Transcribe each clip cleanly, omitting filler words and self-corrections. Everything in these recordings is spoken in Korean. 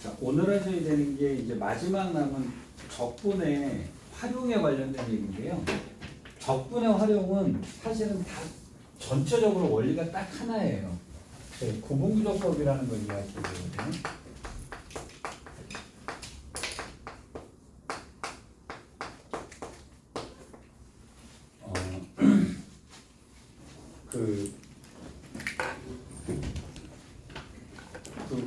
자, 오늘 하셔야 되는 게 이제 마지막 남은 적분의 활용에 관련된 얘기인데요. 적분의 활용은 사실은 다 전체적으로 원리가 딱 하나예요. 구분구조법이라는 걸 이야기해요. 그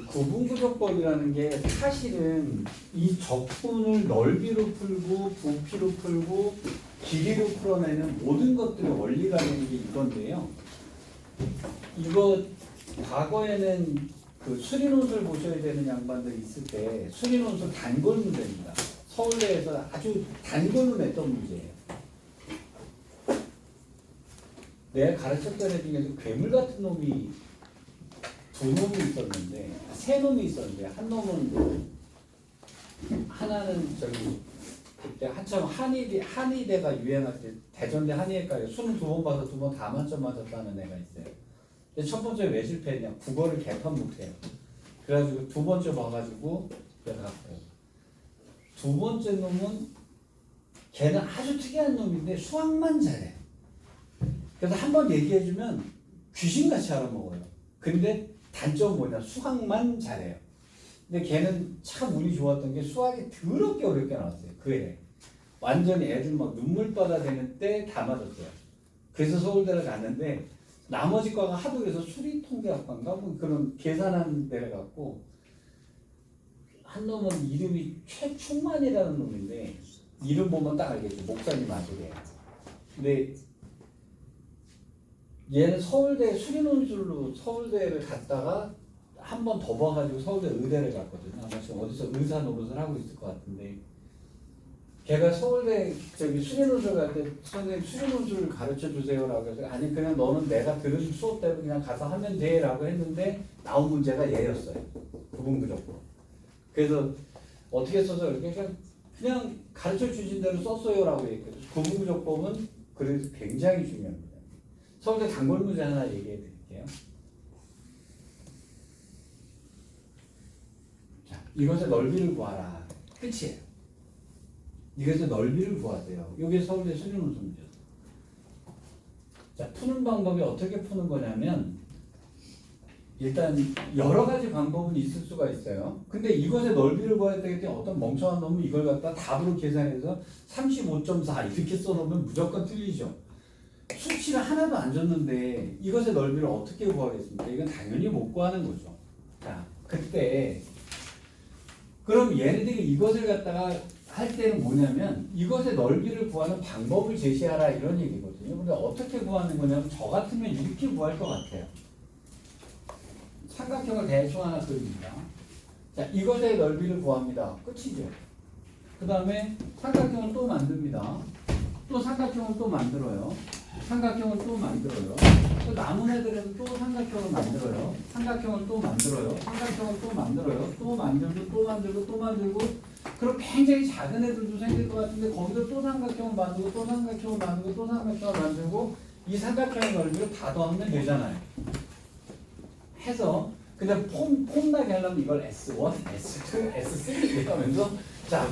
구분구조법이라는 게 사실은 이 적분을 넓이로 풀고 부피로 풀고 길이로 풀어내는 모든 것들의 원리가 되는 게 이건데요. 이거 과거에는 그 수리논술 보셔야 되는 양반들 있을 때 수리논술 단골 문제입니다. 서울대에서 아주 단골로 냈던 문제예요. 내가 가르쳤던 애 중에서 괴물 같은 놈이 두 놈이 있었는데, 세 놈이 있었는데, 한 놈은 하나는 저기 그때 한참 한의대가 유행할 때 대전대 한의학과에 수능 2번 봐서 2번 다 만점 맞았다는 애가 있어요. 근데 첫 번째 왜 실패했냐? 국어를 개판 못해요. 그래가지고 두 번째 봐가지고 그래갖고 두 번째 놈은 걔는 아주 특이한 놈인데 수학만 잘해. 그래서 한번 얘기해주면 귀신같이 알아먹어요. 근데 단점은 뭐냐? 수학만 잘해요. 근데 걔는 참 운이 좋았던 게 수학이 더럽게 어렵게 나왔어요. 그 해. 완전히 애들 막 눈물바다 되는 때 다 맞았어요. 그래서 서울대를 갔는데 나머지 과가 하도 그래서 수리통계학과인가 뭐 그런 계산하는 데를 갔고, 한 놈은 이름이 최충만이라는 놈인데 이름 보면 딱 알겠죠. 목사님 아들이에요. 근데 얘는 서울대 수리논술로 서울대를 갔다가 한 번 더 봐가지고 서울대 의대를 갔거든요. 아마 지금 어디서 의사 노릇을 하고 있을 것 같은데, 걔가 서울대 저기 수리논술 갈 때 선생님 수리논술을 가르쳐 주세요라고 해서 아니 그냥 너는 내가 들은 수업대로 그냥 가서 하면 돼라고 했는데 나온 문제가 얘였어요. 구분구조법. 그래서 어떻게 써서 이렇게 그냥 가르쳐 주신 대로 썼어요라고 얘기했거든요. 구분구조법은 그래서 굉장히 중요합니다. 서울대 단골 문제 하나 얘기해 드릴게요. 자, 이것의 넓이를 구하라. 끝이에요. 이것의 넓이를 구하세요. 이게 서울대 수리논술 문제예요. 자, 푸는 방법이 어떻게 푸는 거냐면 일단 여러 가지 방법은 있을 수가 있어요. 근데 이것의 넓이를 구해야 되기 때문에 어떤 멍청한 놈은 이걸 갖다 답으로 계산해서 35.4 이렇게 써놓으면 무조건 틀리죠. 수치를 하나도 안 줬는데 이것의 넓이를 어떻게 구하겠습니까? 이건 당연히 못 구하는 거죠. 자, 그때 그럼 얘네들이 이것을 갖다가 할 때는 뭐냐면 이것의 넓이를 구하는 방법을 제시하라 이런 얘기거든요. 근데 어떻게 구하는 거냐면 저 같으면 이렇게 구할 것 같아요. 삼각형을 대충 하나 그립니다. 자, 이것의 넓이를 구합니다. 끝이죠. 그 다음에 삼각형을 또 만듭니다. 또 삼각형을 또 만들어요. 삼각형을 또 만들어요. 또 남은 애들에도 또 삼각형을 만들어요. 삼각형을 또 만들어요. 삼각형을 또 만들어요. 또 만들고 또 만들고 또 만들고. 그럼 굉장히 작은 애들도 생길 것 같은데 거기서 또 삼각형을 만들고 또 삼각형을 만들고 또 삼각형을 만들고 이 삼각형의 넓이를 다 더하면 되잖아요. 해서 그냥 폼나게 하려면 이걸 S1, S2, S3 이렇게 하면서 자,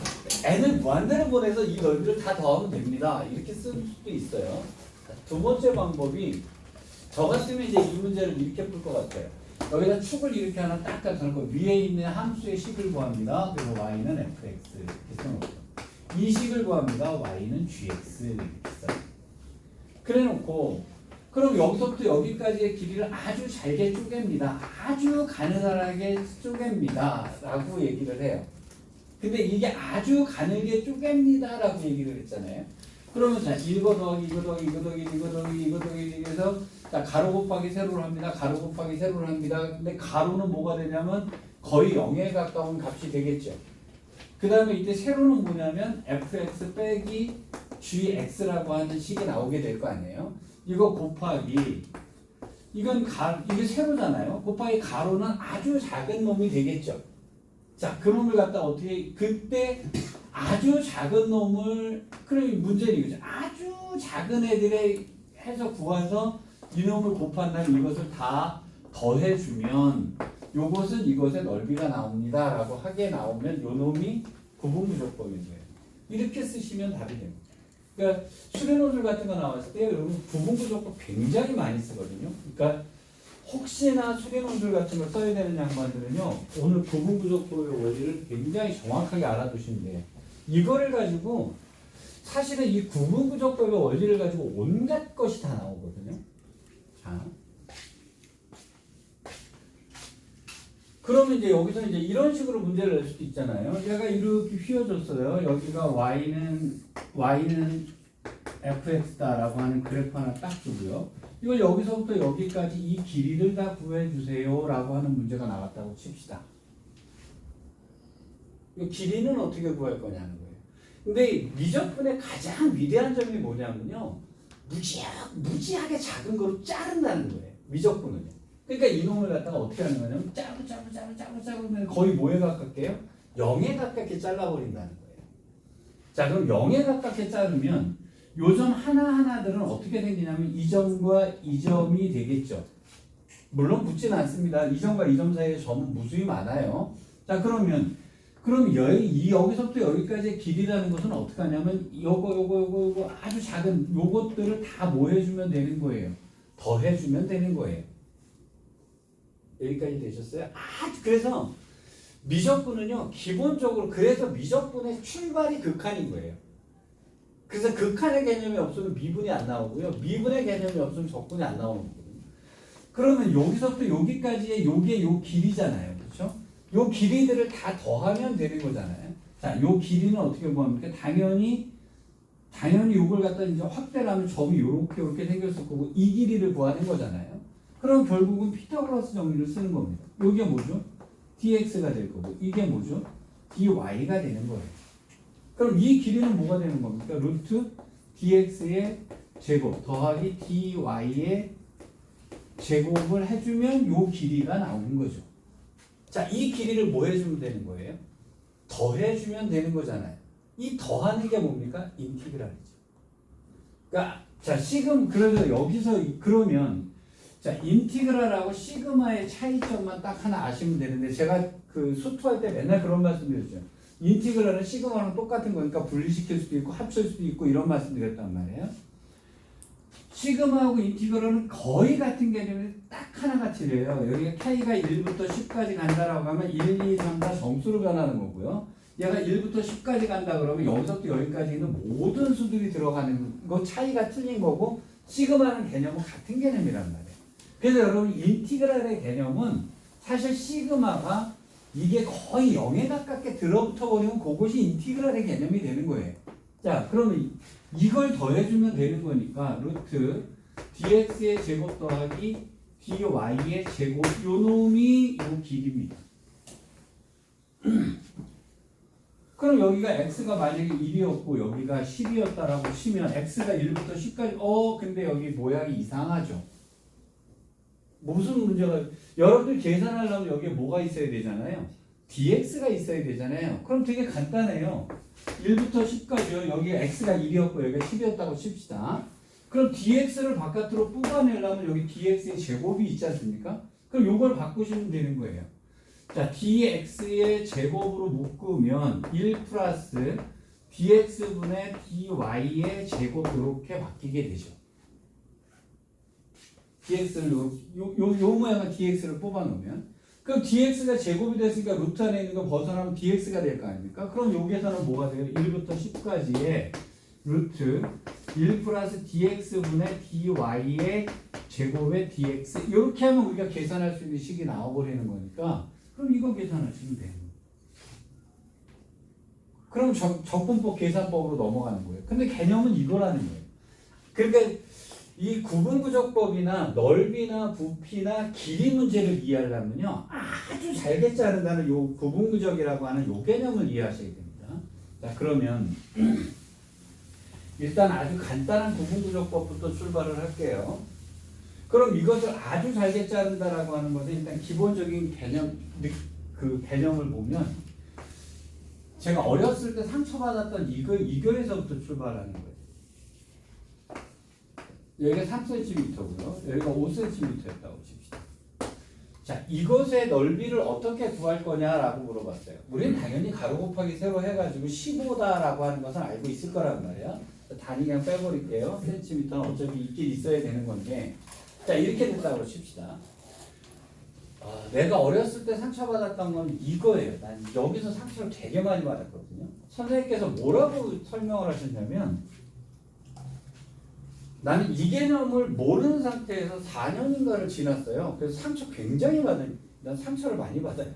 n을 무한대로 보내서 이 넓이를 다 더하면 됩니다. 이렇게 쓸 수도 있어요. 두 번째 방법이 저 같으면 이제 이 문제를 이렇게 풀 것 같아요. 여기다 축을 이렇게 하나 딱 갖고 위에 있는 함수의 식을 구합니다. 그래서 y는 fx 이렇게 써놓고 이 식을 구합니다. y는 gx 이렇게 써요. 그래놓고 그럼 여기서부터 여기까지의 길이를 아주 잘게 쪼갭니다. 아주 가느다랗게 쪼갭니다. 라고 얘기를 해요. 근데 이게 아주 가늘게 쪼갭니다. 라고 얘기를 했잖아요. 그러면 자, 이거 더하기 이거 더하기 이거 더하기 이거 더하기 이거 더하기 해서 자, 가로 곱하기 세로를 합니다. 가로 곱하기 세로를 합니다. 근데 가로는 뭐가 되냐면 거의 0에 가까운 값이 되겠죠. 그 다음에 이때 세로는 뭐냐면 fx 빼기 gx라고 하는 식이 나오게 될 거 아니에요. 이거 곱하기 이게 세로잖아요. 곱하기 가로는 아주 작은 놈이 되겠죠. 자, 그 놈을 갖다 어떻게 그때 아주 작은 놈을 그럼 문제는 이거죠. 아주 작은 애들의 해서 구해서 이놈을 곱한다면 이것을 다 더해주면 요것은 이것의 넓이가 나옵니다 라고 하게 나오면 요 놈이 구분부족법인 거예요. 이렇게 쓰시면 답이 됩니다. 그러니까 수렴노즐 같은 거 나왔을 때 여러분 구분부족법 굉장히 많이 쓰거든요. 그러니까 혹시나 수렴노즐 같은 걸 써야 되는 양반들은요, 오늘 구분부족법의 원리를 굉장히 정확하게 알아두시면 돼요. 이거를 가지고 사실은 이 구분부족법의 원리를 가지고 온갖 것이 다 나오거든요. 자, 그러면 이제 여기서 이제 이런 식으로 문제를 낼 수도 있잖아요. 얘가 이렇게 휘어졌어요. 여기가 y는 fx다라고 하는 그래프 하나 딱 주고요. 이걸 여기서부터 여기까지 이 길이를 다 구해주세요라고 하는 문제가 나왔다고 칩시다. 이 길이는 어떻게 구할 거냐는 거예요. 근데 미적분의 가장 위대한 점이 뭐냐면요, 무지하게 작은 거로 자른다는 거예요. 미적분은요. 그러니까 이놈을 갖다가 어떻게 하는 거냐면 자르면 거의 뭐에 가깝게요? 0에 가깝게 잘라버린다는 거예요. 자, 그럼 0에 가깝게 자르면 요 점 하나하나들은 어떻게 생기냐면 이 점과 이 점이 되겠죠. 물론 붙지는 않습니다. 이 점과 이 점 사이에 점은 무수히 많아요. 자, 그럼 여기서부터 여기까지의 길이라는 것은 어떻게 하냐면 요거 아주 작은 요것들을 다 뭐 해주면 되는 거예요? 더해주면 되는 거예요. 여기까지 되셨어요? 그래서 미적분은요, 기본적으로 그래서 미적분의 출발이 극한인 거예요. 그래서 극한의 개념이 없으면 미분이 안 나오고요. 미분의 개념이 없으면 적분이 안 나오는 거거든요. 그러면 여기서부터 여기까지의 요게 요 길이잖아요. 그렇죠? 요 길이들을 다 더하면 되는 거잖아요. 자, 요 길이는 어떻게 구합니까? 당연히 요걸 갖다 이제 확대를 하면 점이 요렇게 생겼을 거고 이 길이를 구하는 거잖아요. 그럼 결국은 피타고라스 정리를 쓰는 겁니다. 이게 뭐죠? dx가 될 거고 이게 뭐죠? dy가 되는 거예요. 그럼 이 길이는 뭐가 되는 겁니까? 루트 dx의 제곱 더하기 dy의 제곱을 해주면 요 길이가 나오는 거죠. 자, 이 길이를 뭐 해주면 되는 거예요? 더해주면 되는 거잖아요. 이 더하는 게 뭡니까? 인티그랄이죠. 그러니까 자, 그래서 여기서 그러면 자, 인티그랄하고 시그마의 차이점만 딱 하나 아시면 되는데 제가 그 수투할 때 맨날 그런 말씀 드렸죠. 인티그랄은 시그마랑 똑같은 거니까 분리시킬 수도 있고 합칠 수도 있고 이런 말씀 드렸단 말이에요. 시그마하고 인티그랄은 거의 같은 개념이 딱 하나가 틀려요. 여기가 k가 1부터 10까지 간다라고 하면 1, 2, 3, 4 정수로 변하는 거고요. 얘가 1부터 10까지 간다 그러면 여기서부터 여기까지 있는 모든 수들이 들어가는 거 차이가 틀린 거고 시그마는 개념은 같은 개념이란 말이에요. 그래서 여러분 인티그랄의 개념은 사실 시그마가 이게 거의 0에 가깝게 들어붙어 버리면 그것이 인티그랄의 개념이 되는 거예요. 자, 그러면 이걸 더해주면 되는 거니까 루트 dx의 제곱 더하기 dy의 제곱 요 놈이 요 길이입니다. 그럼 여기가 x가 만약에 1이었고 여기가 10이었다라고 치면 x가 1부터 10까지 근데 여기 모양이 이상하죠. 무슨 문제가 여러분들 계산하려면 여기에 뭐가 있어야 되잖아요. dx가 있어야 되잖아요. 그럼 되게 간단해요. 1부터 10까지요. 여기 x가 1이었고 여기가 10이었다고 칩시다. 그럼 dx를 바깥으로 뽑아내려면 여기 dx의 제곱이 있지 않습니까? 그럼 요걸 바꾸시면 되는 거예요. 자, dx의 제곱으로 묶으면 1 플러스 dx분의 dy의 제곱 이렇게 바뀌게 되죠. dx를 요 모양은 dx를 뽑아놓으면 그럼 dx가 제곱이 됐으니까 루트 안에 있는 거 벗어나면 dx가 될 거 아닙니까? 그럼 여기에서는 뭐가 돼요? 1부터 10까지의 루트 1 플러스 dx분의 dy의 제곱의 dx 이렇게 하면 우리가 계산할 수 있는 식이 나와버리는 거니까 그럼 이거 계산하시면 돼요. 그럼 적분법 계산법으로 넘어가는 거예요. 근데 개념은 이거라는 거예요. 그러니까 이 구분구적법이나 넓이나 부피나 길이 문제를 이해하려면요 아주 잘게 자른다는 요 구분구적이라고 하는 요 개념을 이해하셔야 됩니다. 자, 그러면 일단 아주 간단한 구분구적법부터 출발을 할게요. 그럼 이것을 아주 잘게 자른다라고 하는 것은 일단 기본적인 그 개념을 보면 제가 어렸을 때 상처받았던 이거에서부터 출발하는 거예요. 여기가 3cm고요. 여기가 5cm였다고 칩시다. 자, 이것의 넓이를 어떻게 구할 거냐라고 물어봤어요. 우리는 당연히 가로 곱하기 세로 해가지고 15다라고 하는 것은 알고 있을 거란 말이야. 단위 그냥 빼버릴게요. 센티미터는 어차피 있긴 있어야 되는 건데. 자, 이렇게 됐다고 칩시다. 내가 어렸을 때 상처받았던 건 이거예요. 난 여기서 상처를 되게 많이 받았거든요. 선생님께서 뭐라고 설명을 하셨냐면, 나는 이 개념을 모르는 상태에서 4년인가를 지났어요. 그래서 상처 굉장히 난 상처를 많이 받아요.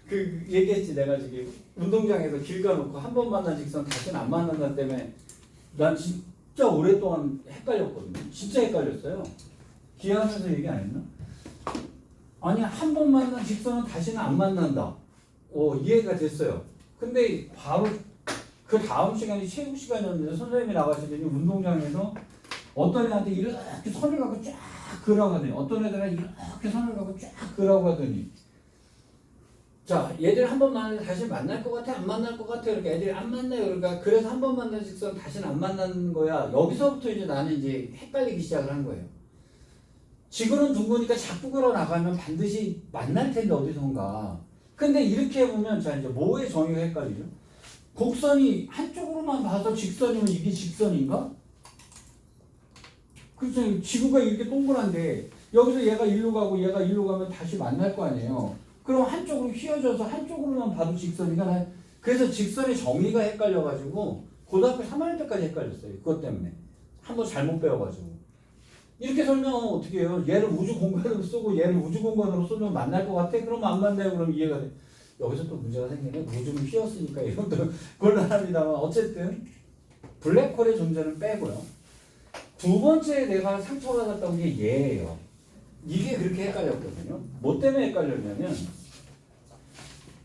그 얘기했지, 내가 지금 운동장에서 길 가놓고 한 번 만난 직선 다시는 안 만난다 때문에 난 진짜 오랫동안 헷갈렸거든요. 진짜 헷갈렸어요. 기하면서 얘기 안 했나? 아니, 한 번 만난 직선은 다시는 안 만난다. 이해가 됐어요. 근데 바로 그 다음 시간이 체육 시간이었는데 선생님이 나가시더니 운동장에서 어떤 애한테 이렇게 선을 갖고 쫙 그으라고 하더니 어떤 애들은 이렇게 선을 갖고 쫙 그으라고 하더니, 자, 얘들 한 번 만나서 다시 만날 것 같아? 안 만날 것 같아? 이렇게 애들이 안 만나요. 그러니까 그래서 한 번 만난 직선 다시는 안 만나는 거야. 여기서부터 이제 나는 이제 헷갈리기 시작을 한 거예요. 지구는 둥그니까 자꾸 걸어 나가면 반드시 만날 텐데 어디선가. 근데 이렇게 해보면 자, 이제 뭐의 정의가 헷갈리죠? 곡선이 한쪽으로만 봐서 직선이면 이게 직선인가? 그렇죠. 지구가 이렇게 동그란데 여기서 얘가 일로 가고 얘가 일로 가면 다시 만날 거 아니에요. 그럼 한쪽으로 휘어져서 한쪽으로만 봐도 직선이가. 그래서 직선의 정의가 헷갈려가지고 고등학교 3학년 때까지 헷갈렸어요. 그것 때문에. 한번 잘못 배워가지고. 이렇게 설명하면 어떻게 해요? 얘를 우주 공간으로 쓰고 얘를 우주 공간으로 쓰면 만날 것 같아? 그러면 안 만나요. 그럼 이해가 돼. 여기서 또 문제가 생기네. 우주는 휘었으니까 이것도 곤란합니다만 어쨌든 블랙홀의 존재는 빼고요. 두 번째 내가 상처받았던 게 얘예요. 이게 그렇게 헷갈렸거든요. 뭐 때문에 헷갈렸냐면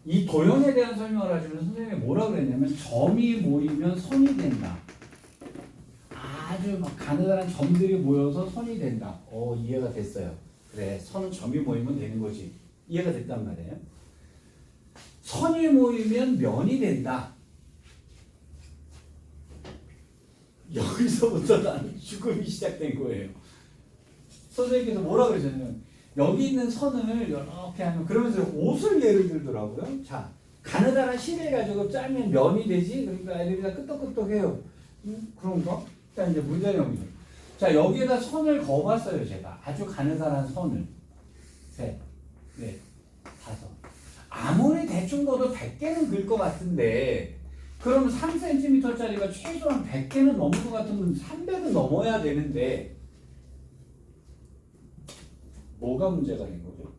이 도형에 대한 설명을 하시면 선생님이 뭐라 그랬냐면 점이 모이면 선이 된다. 아주 막 가느다란 점들이 모여서 선이 된다. 이해가 됐어요. 그래, 선은 점이 모이면 되는 거지. 이해가 됐단 말이에요. 선이 모이면 면이 된다. 여기서부터 나는 죽음이 시작된 거예요. 선생님께서 뭐라 그러셨냐면 여기 있는 선을 이렇게 하면 그러면서 옷을 예를 들더라고요. 자, 가느다란 실을 가지고 짜면 면이 되지. 그러니까 애들이 다 끄떡끄떡해요. 그런가? 자, 이제 문제는 자, 여기에다 선을 그어봤어요. 제가 아주 가느다란 선을 셋, 넷, 다섯. 아무리 대충 그어도 100개는 글 것 같은데 그럼 3cm짜리가 최소한 100개는 넘을 것 같으면 300은 넘어야 되는데 뭐가 문제가 된 거죠?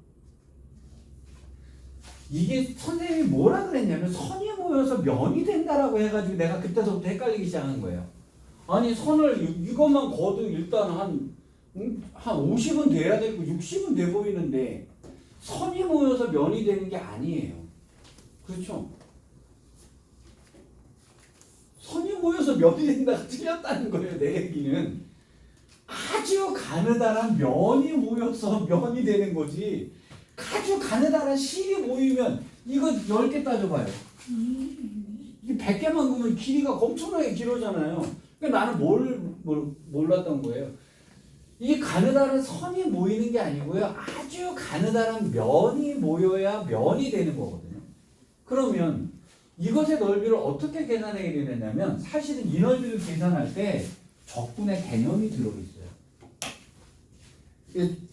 이게 선생님이 뭐라 그랬냐면 선이 모여서 면이 된다라고 해가지고 내가 그때서부터 헷갈리기 시작한 거예요. 아니, 선을 이것만 거도 일단 한 50은 돼야 되고 60은 돼 보이는데 선이 모여서 면이 되는 게 아니에요. 그렇죠? 선이 모여서 면이 된다가 틀렸다는 거예요. 내 얘기는. 아주 가느다란 면이 모여서 면이 되는 거지. 아주 가느다란 실이 모이면 이거 10개 따져봐요. 이게 100개만 그으면 길이가 엄청나게 길어잖아요. 그러니까 나는 몰랐던 거예요. 이 가느다란 선이 모이는 게 아니고요. 아주 가느다란 면이 모여야 면이 되는 거거든요. 그러면 이것의 넓이를 어떻게 계산하게 되냐면 사실은 이 넓이를 계산할 때 적분의 개념이 들어있어요.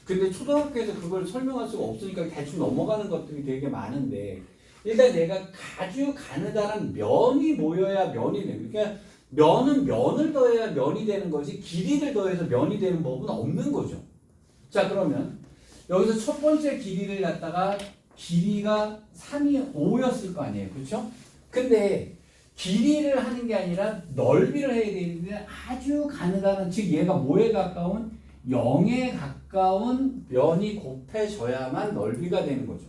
근데 초등학교에서 그걸 설명할 수가 없으니까 대충 넘어가는 것들이 되게 많은데 일단 내가 아주 가느다란 면이 모여야 면이 돼요. 그러니까 면은 면을 더해야 면이 되는 거지 길이를 더해서 면이 되는 법은 없는 거죠. 자, 그러면 여기서 첫 번째 길이를 갖다가 길이가 3이 5였을 거 아니에요. 그렇죠? 근데 길이를 하는 게 아니라 넓이를 해야 되는데 아주 가느다란, 즉 얘가 뭐에 가까운 0에 가까운 면이 곱해져야만 넓이가 되는 거죠.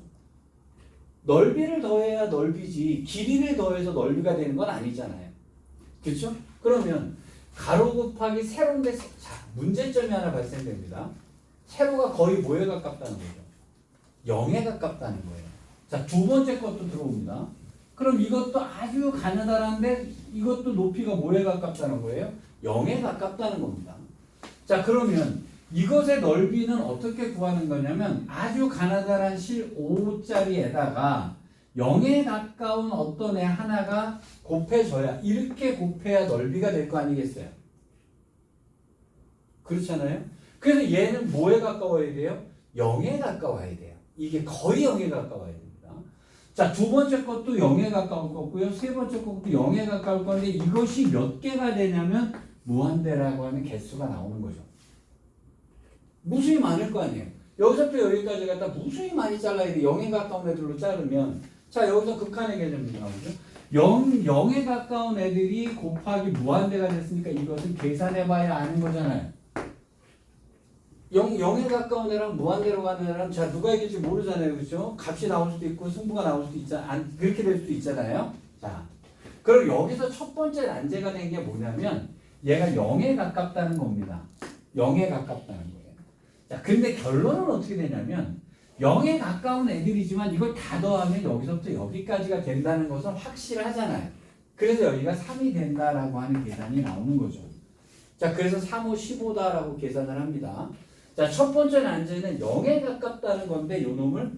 넓이를 더해야 넓이지 길이를 더해서 넓이가 되는 건 아니잖아요. 그렇죠? 그러면 가로 곱하기 세로인데 자, 문제점이 하나 발생됩니다. 세로가 거의 뭐에 가깝다는 거죠? 0에 가깝다는 거예요. 자, 두 번째 것도 들어옵니다. 그럼 이것도 아주 가느다란데 이것도 높이가 뭐에 가깝다는 거예요? 0에 가깝다는 겁니다. 자, 그러면 이것의 넓이는 어떻게 구하는 거냐면 아주 가나다란 실 5짜리에다가 0에 가까운 어떤 애 하나가 곱해져야, 이렇게 곱해야 넓이가 될 거 아니겠어요? 그렇잖아요? 그래서 얘는 뭐에 가까워야 돼요? 0에 가까워야 돼요. 이게 거의 0에 가까워야 됩니다. 자, 두 번째 것도 0에 가까울 거고요. 세 번째 것도 0에 가까울 건데 이것이 몇 개가 되냐면 무한대라고 하는 개수가 나오는 거죠. 무수히 많을 거 아니에요. 여기서부터 여기까지 갖다 무수히 많이 잘라야 돼. 0에 가까운 애들로 자르면, 자, 여기서 극한의 개념이 나오죠. 0에 가까운 애들이 곱하기 무한대가 됐으니까 이것은 계산해봐야 아는 거잖아요. 0에 가까운 애랑 무한대로 가는 애랑, 자, 누가 이길지 모르잖아요. 그렇죠? 값이 나올 수도 있고 승부가 나올 수도 있잖아요. 그렇게 될 수도 있잖아요. 자, 그럼 여기서 첫 번째 난제가 된 게 뭐냐면 얘가 0에 가깝다는 겁니다. 0에 가깝다는 거예요. 자, 근데 결론은 어떻게 되냐면 0에 가까운 애들이지만 이걸 다 더하면 여기서부터 여기까지가 된다는 것은 확실하잖아요. 그래서 여기가 3이 된다라고 하는 계산이 나오는 거죠. 자, 그래서 3, 5, 15다라고 계산을 합니다. 자, 첫 번째 난제는 0에 가깝다는 건데 요 놈을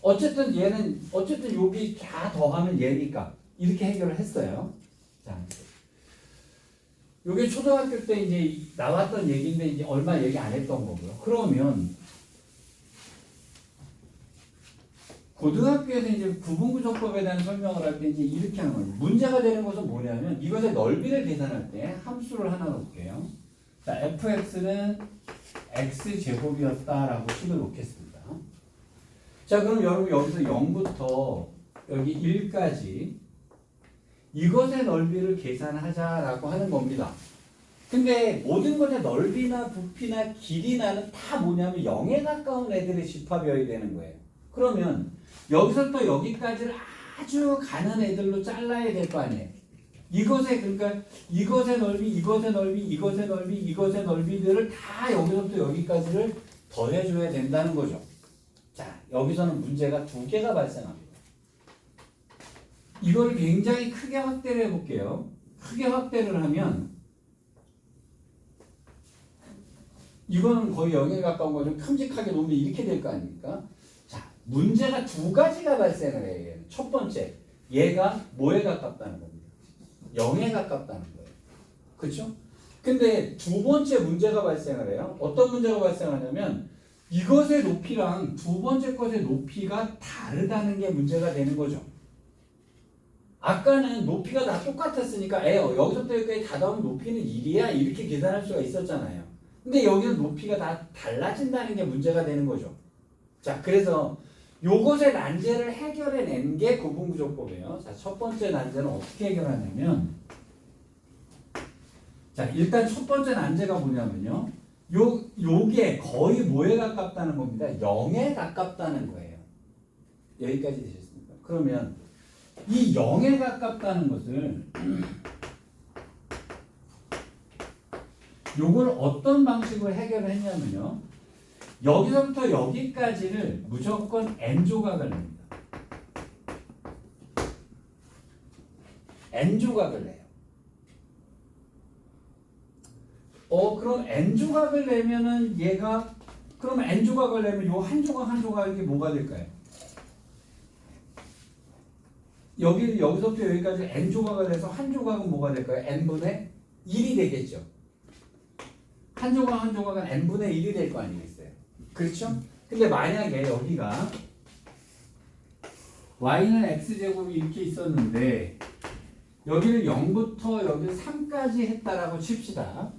어쨌든 얘는 어쨌든 여기 다 더하면 얘니까 이렇게 해결을 했어요. 자, 요게 초등학교 때 이제 나왔던 얘기인데 이제 얼마 얘기 안 했던 거고요. 그러면 고등학교에서 이제 구분구조법에 대한 설명을 할 때 이제 이렇게 하는 거예요. 문제가 되는 것은 뭐냐면 이것의 넓이를 계산할 때 함수를 하나 놓을게요. 자, fx는 x제곱이었다라고 식을 놓겠습니다. 자, 그럼 여러분 여기서 0부터 여기 1까지 이것의 넓이를 계산하자라고 하는 겁니다. 근데 모든 것의 넓이나 부피나 길이나는 다 뭐냐면 0에 가까운 애들의 집합이어야 되는 거예요. 그러면 여기서부터 여기까지를 아주 가는 애들로 잘라야 될 거 아니에요. 이것의, 그러니까 이것의 넓이, 이것의 넓이, 이것의 넓이, 이것의 넓이들을 다 여기서부터 여기까지를 더해줘야 된다는 거죠. 자, 여기서는 문제가 두 개가 발생합니다. 이걸 굉장히 크게 확대를 해볼게요. 크게 확대를 하면 이거는 거의 0에 가까운 거 좀 큼직하게 놓으면 이렇게 될 거 아닙니까? 자, 문제가 두 가지가 발생을 해요. 첫 번째, 얘가 뭐에 가깝다는 겁니다. 0에 가깝다는 거예요. 그렇죠? 근데 두 번째 문제가 발생을 해요. 어떤 문제가 발생하냐면 이것의 높이랑 두 번째 것의 높이가 다르다는 게 문제가 되는 거죠. 아까는 높이가 다 똑같았으니까 여기서부터 여기까지 다 더하면 높이는 1이야 이렇게 계산할 수가 있었잖아요. 근데 여기는 높이가 다 달라진다는 게 문제가 되는 거죠. 자, 그래서 요것의 난제를 해결해낸 게 구분구조법이에요. 자, 첫 번째 난제는 어떻게 해결하냐면, 자, 일단 첫 번째 난제가 뭐냐면요. 요게 거의 뭐에 가깝다는 겁니다. 0에 가깝다는 거예요. 여기까지 되셨습니까? 그러면 이 0에 가깝다는 것을 요걸 어떤 방식으로 해결을 했냐면요. 여기서부터 여기까지를 무조건 n조각을 냅니다. n조각을 내요. 그럼 n조각을 내면은 얘가, 그럼 n조각을 내면 요 한 조각 한 조각이 뭐가 될까요? 여기서부터 여기까지 n조각을 해서 한 조각은 뭐가 될까요? n분의 1이 되겠죠. 한 조각 한 조각은 n분의 1이 될 거 아니겠어요? 그렇죠? 근데 만약에 여기가 y는 x제곱이 이렇게 있었는데 여기를 0부터 여기 3까지 했다라고 칩시다.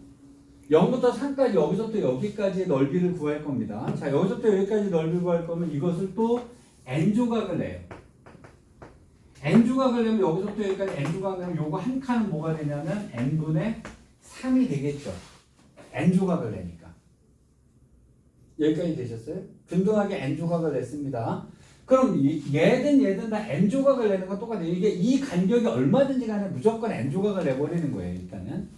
0부터 3까지 여기서부터 여기까지의 넓이를 구할 겁니다. 자, 여기서부터 여기까지 넓이를 구할 거면 이것을 또 n조각을 내요. n조각을 내면 여기서부터 여기까지 n조각을 내면 요거 한 칸은 뭐가 되냐면 n분의 3이 되겠죠. n조각을 내니까. 여기까지 되셨어요? 균등하게 n조각을 냈습니다. 그럼 얘든 다 n조각을 내는 건 똑같아요. 이게 이 간격이 얼마든지 간에 무조건 n조각을 내버리는 거예요. 일단은.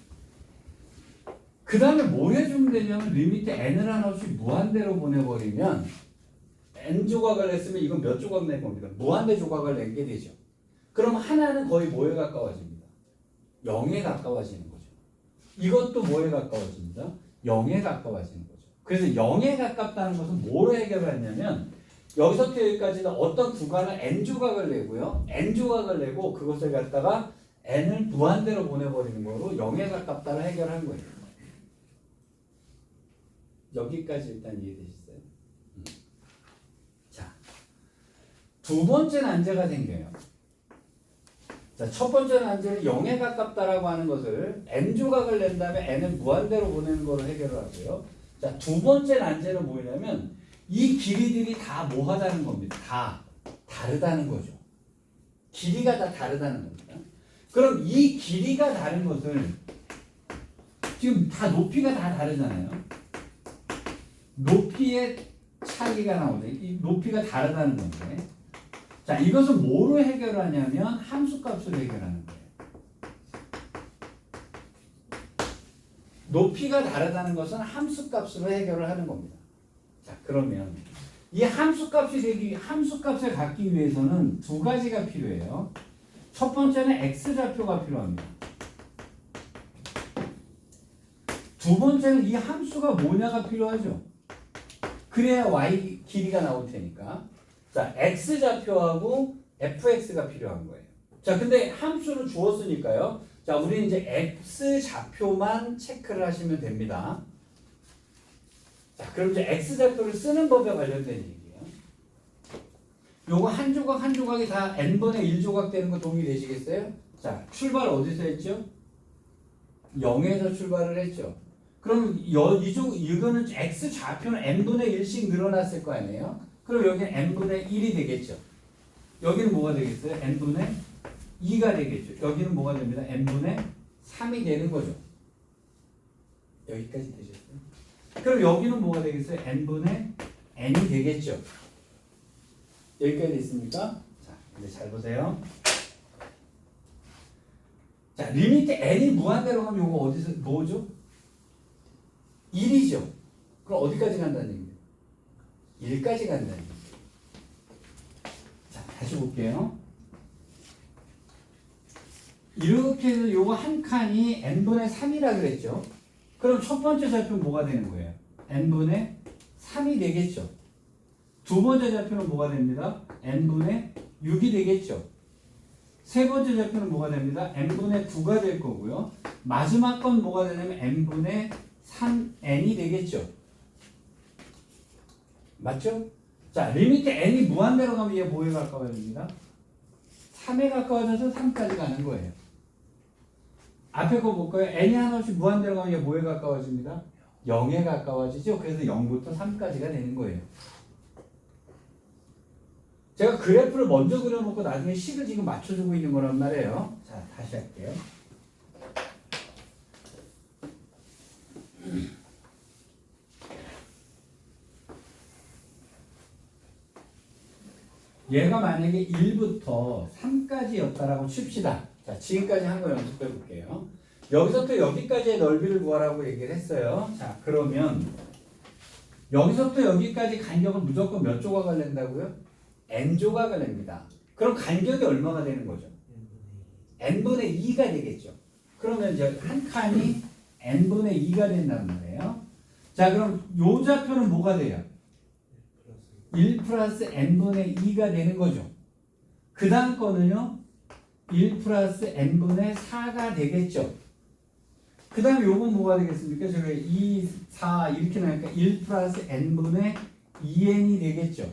그 다음에 뭘 해주면 되냐면 리미트 n을 하나 없이 무한대로 보내버리면 n조각을 냈으면 이건 몇 조각 낸 겁니다. 무한대 조각을 내게 되죠. 그럼 하나는 거의 뭐에 가까워집니다? 0에 가까워지는 거죠. 이것도 뭐에 가까워집니다? 0에 가까워지는 거죠. 그래서 0에 가깝다는 것은 뭐로 해결을 했냐면 여기서부터 여기까지는 어떤 구간을 n조각을 내고요. n조각을 내고 그것을 갖다가 n을 무한대로 보내버리는 거로 0에 가깝다를 해결한 거예요. 여기까지 일단 이해되셨어요? 자, 두 번째 난제가 생겨요. 자, 첫 번째 난제는 0에 가깝다라고 하는 것을 n조각을 낸 다음에 n을 무한대로 보내는 거로 해결을 하고요. 자, 두 번째 난제는 뭐냐면 이 길이들이 다 뭐 하다는 겁니다. 다 다르다는 거죠. 길이가 다 다르다는 겁니다. 그럼 이 길이가 다른 것을 지금 다 높이가 다 다르잖아요. 높이의 차이가 나오죠. 이 높이가 다르다는 건데. 자, 이것은 뭐로 해결하냐면 함수값으로 해결하는 거예요. 높이가 다르다는 것은 함수값으로 해결을 하는 겁니다. 자, 그러면 이 함수값을 갖기 위해서는 두 가지가 필요해요. 첫 번째는 x좌표가 필요합니다. 두 번째는 이 함수가 뭐냐가 필요하죠. 그래야 y 길이가 나올 테니까. 자, x좌표하고 fx가 필요한 거예요. 자, 근데 함수를 주었으니까요. 자, 우리는 이제 x좌표만 체크를 하시면 됩니다. 자, 그럼 이제 x좌표를 쓰는 법에 관련된 얘기예요. 요거 한 조각 한 조각이 다 n분의 1조각 되는 거 동의되시겠어요? 자, 출발 어디서 했죠? 0에서 출발을 했죠. 그럼 이거는 x좌표는 n분의 1씩 늘어났을 거 아니에요? 그럼 여기는 n분의 1이 되겠죠. 여기는 뭐가 되겠어요? n분의 2가 되겠죠. 여기는 뭐가 됩니다? n분의 3이 되는 거죠. 여기까지 되셨어요? 그럼 여기는 뭐가 되겠어요? n분의 n이 되겠죠. 여기까지 됐습니까? 자, 근데 잘 보세요. 자, 리미트 n이 무한대로 가면 이거 어디서 뭐죠? 1이죠. 그럼 어디까지 간다는 얘기예요? 1까지 간다는 얘기예요. 자, 다시 볼게요. 이렇게 해서 요거 한 칸이 n분의 3이라 그랬죠. 그럼 첫 번째 좌표는 뭐가 되는 거예요? n분의 3이 되겠죠. 두 번째 좌표는 뭐가 됩니다? n분의 6이 되겠죠. 세 번째 좌표는 뭐가 됩니다? n분의 9가 될 거고요. 마지막 건 뭐가 되냐면 n분의 3n이 되겠죠. 맞죠? 자, 리미트 n이 무한대로 가면 얘 뭐에 가까워집니다? 3에 가까워져서 3까지 가는 거예요. 앞에 거 볼까요? n이 하나 없이 무한대로 가면 얘 뭐에 가까워집니다? 0에 가까워지죠. 그래서 0부터 3까지가 되는 거예요. 제가 그래프를 먼저 그려놓고 나중에 식을 지금 맞춰주고 있는 거란 말이에요. 자, 다시 할게요. 얘가 만약에 1부터 3까지였다라고 칩시다. 자, 지금까지 한 거 연습해 볼게요. 여기서부터 여기까지의 넓이를 구하라고 얘기를 했어요. 자, 그러면 여기서부터 여기까지 간격은 무조건 몇 조각을 낸다고요? n조각을 냅니다. 그럼 간격이 얼마가 되는 거죠? n분의 2가 되겠죠. 그러면 이제 한 칸이 n분의 2가 된단 말이에요. 자, 그럼 요 좌표는 뭐가 돼요? 1 플러스 n분의 2가 되는 거죠. 그 다음 거는요, 1 플러스 n분의 4가 되겠죠. 그 다음에 요건 뭐가 되겠습니까? 저기 2, 4 이렇게 나니까 1 플러스 n분의 2n이 되겠죠.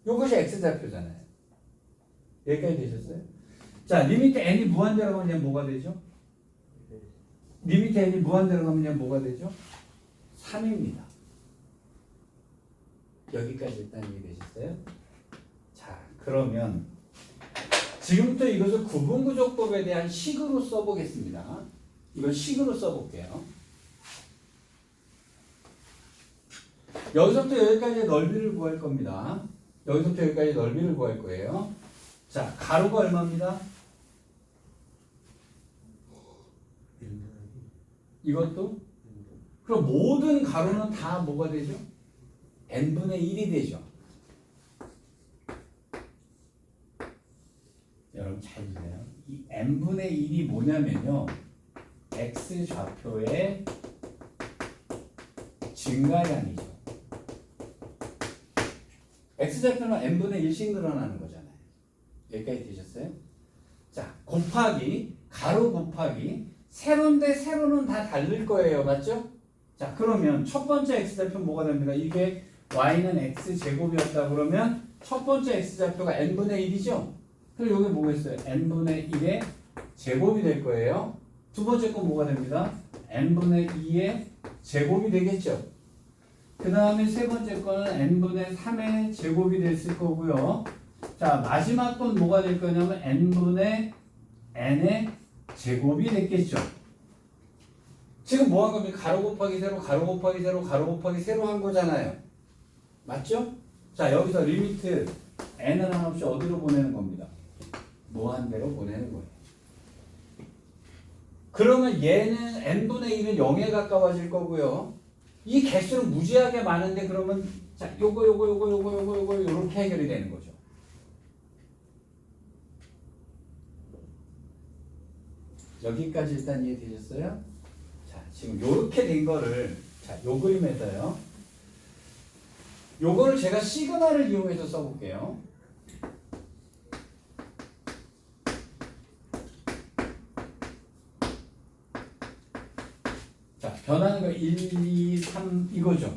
요것이 x좌표잖아요. 여기까지 되셨어요? 자, 리미트 n이 무한대로 가면 뭐가 되죠? 리미트 n이 무한대로 가면 뭐가 되죠? 3입니다. 여기까지 일단 이해되셨어요? 자, 그러면 지금부터 이것을 구분구조법에 대한 식으로 써보겠습니다. 이걸 식으로 써볼게요. 여기서부터 여기까지의 넓이를 구할 겁니다. 여기서부터 여기까지 넓이를 구할 거예요. 자, 가로가 얼마입니다? 이것도? 그럼 모든 가로는 다 뭐가 되죠? n분의 1이 되죠. 여러분 잘 보세요. 이 n분의 1이 뭐냐면요. x좌표의 증가량이죠. x좌표는 n분의 1씩 늘어나는 거잖아요. 여기까지 되셨어요? 자, 곱하기 가로 곱하기 세로인데 세로는 다 다를 거예요. 맞죠? 자, 그러면 첫 번째 x좌표 뭐가 됩니까? 이게 y는 x제곱이었다 그러면 첫 번째 x좌표가 n분의 1이죠? 그럼 여기 뭐겠어요? n분의 1의 제곱이 될 거예요. 두 번째 건 뭐가 됩니다? n분의 2의 제곱이 되겠죠? 그 다음에 세 번째 거는 n분의 3의 제곱이 됐을 거고요. 자, 마지막 건 뭐가 될 거냐면 n분의 n의 제곱이 됐겠죠? 지금 뭐 한 겁니까? 가로 곱하기 세로, 가로 곱하기 세로, 가로 곱하기 세로 한 거잖아요. 맞죠? 자, 여기서 리미트 n은 한없이 어디로 보내는 겁니다? 무한대로 보내는 거예요. 그러면 얘는 n분의 1은 0에 가까워질 거고요. 이 개수는 무지하게 많은데 그러면 자, 요거 요렇게 해결이 되는 거죠. 여기까지 일단 이해되셨어요? 자, 지금 요렇게 된 거를 자, 요 그림에서요. 요거를 제가 시그마를 이용해서 써볼게요. 자, 변하는 거 1, 2, 3 이거죠.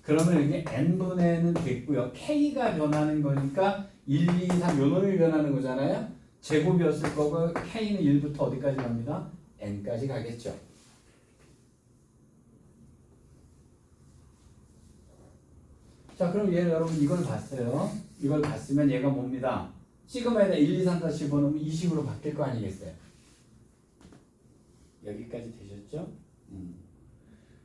그러면 이게 n분의는 됐고요. k가 변하는 거니까 1, 2, 3 요 놈이 변하는 거잖아요. 제곱이었을 거고 k는 1부터 어디까지 갑니다? n까지 가겠죠. 자, 그럼 얘 여러분 이걸 봤어요. 이걸 봤으면 얘가 뭡니다? 시그마에다 1, 2, 3 다시 집어넣으면 이 식으로 바뀔 거 아니겠어요? 여기까지 되셨죠?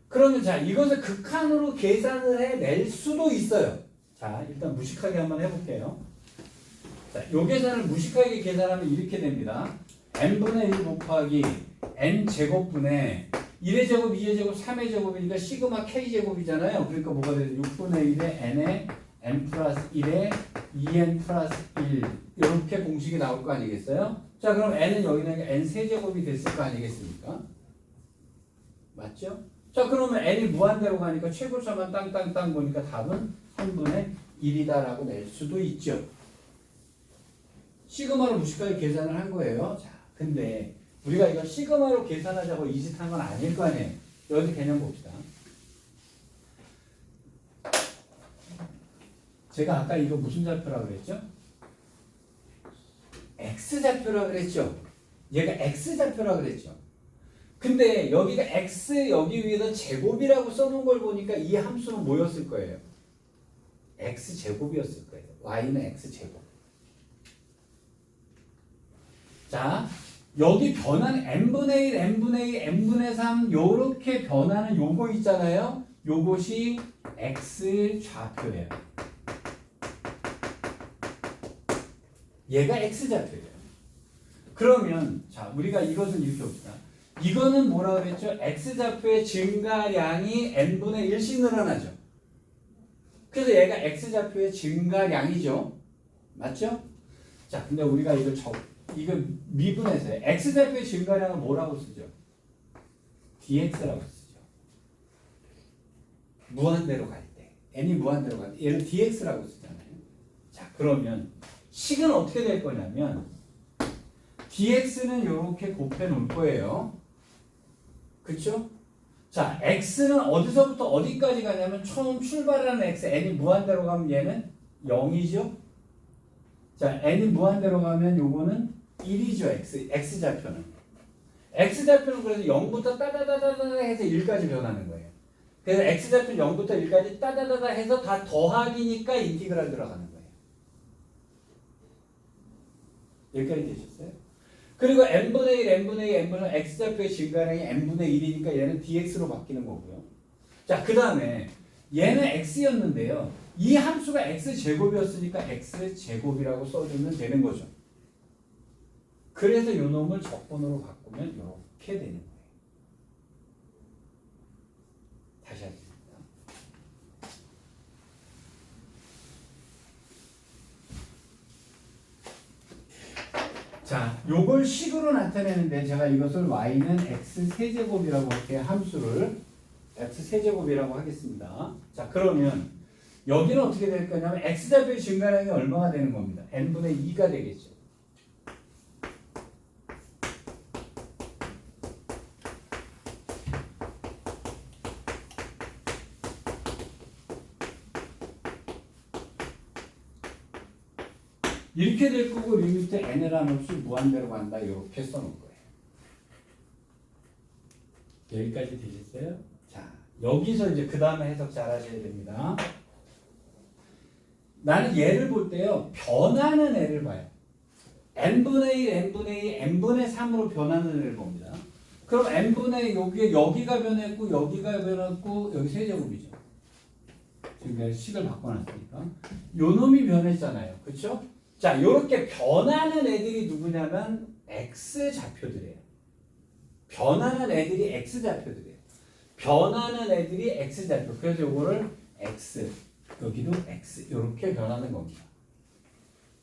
그러면 자, 이것을 극한으로 계산을 해낼 수도 있어요. 자, 일단 무식하게 한번 해볼게요. 자, 요 계산을 무식하게 계산하면 이렇게 됩니다. n분의 1 곱하기 n제곱분의 1의 제곱, 2의 제곱, 3의 제곱이니까 시그마 k제곱이잖아요. 그러니까 뭐가 되죠? 6분의 1에 n에 n 플러스 1에 2n 플러스 1 이렇게 공식이 나올 거 아니겠어요? 자, 그럼 n은 여기는 n 세제곱이 됐을 거 아니겠습니까? 맞죠? 자, 그러면 n이 무한대로 가니까 최고차만 땅땅땅 보니까 답은 3분의 1이다라고 낼 수도 있죠. 시그마로 무식하게 계산을 한 거예요. 자, 근데 우리가 이거 시그마로 계산하자고 이 짓 한 건 아닐 거 아니에요. 여기 개념 봅시다. 제가 아까 이거 무슨 좌표라고 그랬죠? x좌표라고 그랬죠? 얘가 x좌표라고 그랬죠? 근데 여기가 x 여기 위에다 제곱이라고 써놓은 걸 보니까 이 함수는 뭐였을 거예요? x제곱이었을 거예요. y는 x제곱. 자, 여기 변한 n분의 1, n분의 2, n분의 3 요렇게 변하는 요거 있잖아요. 요것이 x좌표예요. 얘가 x좌표예요. 그러면 자, 우리가 이것은 이렇게 봅시다. 이거는 뭐라고 그랬죠? x좌표의 증가량이 n분의 1씩 늘어나죠. 그래서 얘가 x좌표의 증가량이죠. 맞죠? 자, 근데 우리가 이거 미분해서요. x좌표의 증가량은 뭐라고 쓰죠? dx라고 쓰죠. 무한대로 갈 때. n이 무한대로 갈 때. 얘를 dx라고 쓰잖아요. 자, 그러면 식은 어떻게 될 거냐면 dx는 이렇게 곱해 놓을 거예요. 그쵸? 자, x는 어디서부터 어디까지 가냐면 처음 출발하는 x, n이 무한대로 가면 얘는 0이죠? 자, n이 무한대로 가면 요거는 1이죠, x좌표는. x좌표는 그래서 0부터 따다다다다 해서 1까지 변하는 거예요. 그래서 x좌표는 0부터 1까지 따다다다 해서 다 더하기니까 인티그랄 들어가는 거예요. 여기까지 되셨어요? 그리고 n분의 1, n분의 2, n분의 1, x좌표의 증가량이 n분의 1이니까 얘는 dx로 바뀌는 거고요. 자, 그 다음에 얘는 x였는데요. 이 함수가 x제곱이었으니까 x제곱이라고 써주면 되는 거죠. 그래서 요 놈을 적분으로 바꾸면 이렇게 되는 거예요. 다시 하겠습니다. 자, 요걸 식으로 나타내는데 제가 이것을 y는 x 세제곱이라고 이렇게 함수를 x 세제곱이라고 하겠습니다. 자, 그러면 여기는 어떻게 될 거냐면 x좌표의 증가량이 얼마가 되는 겁니다. n분의 2가 되겠죠. 이렇게 될 거고 리미트 n을 한없이 무한대로 간다 이렇게 써놓은 거예요. 여기까지 되셨어요? 자, 여기서 이제 그 다음에 해석 잘 하셔야 됩니다. 나는 얘를 볼 때요, 변하는 애를 봐요. n분의 1, n분의 2, n분의 3으로 변하는 애를 봅니다. 그럼 n분의 여기가 변했고, 여기가 변했고, 여기 세제곱이죠. 지금 내가 식을 바꿔놨으니까. 요 놈이 변했잖아요. 그쵸? 자, 요렇게 변하는 애들이 누구냐면 X좌표들이에요. 변하는 애들이 X좌표들이에요. 변하는 애들이 X좌표. 그래서 요거를 X, 여기도 X 이렇게 변하는 겁니다.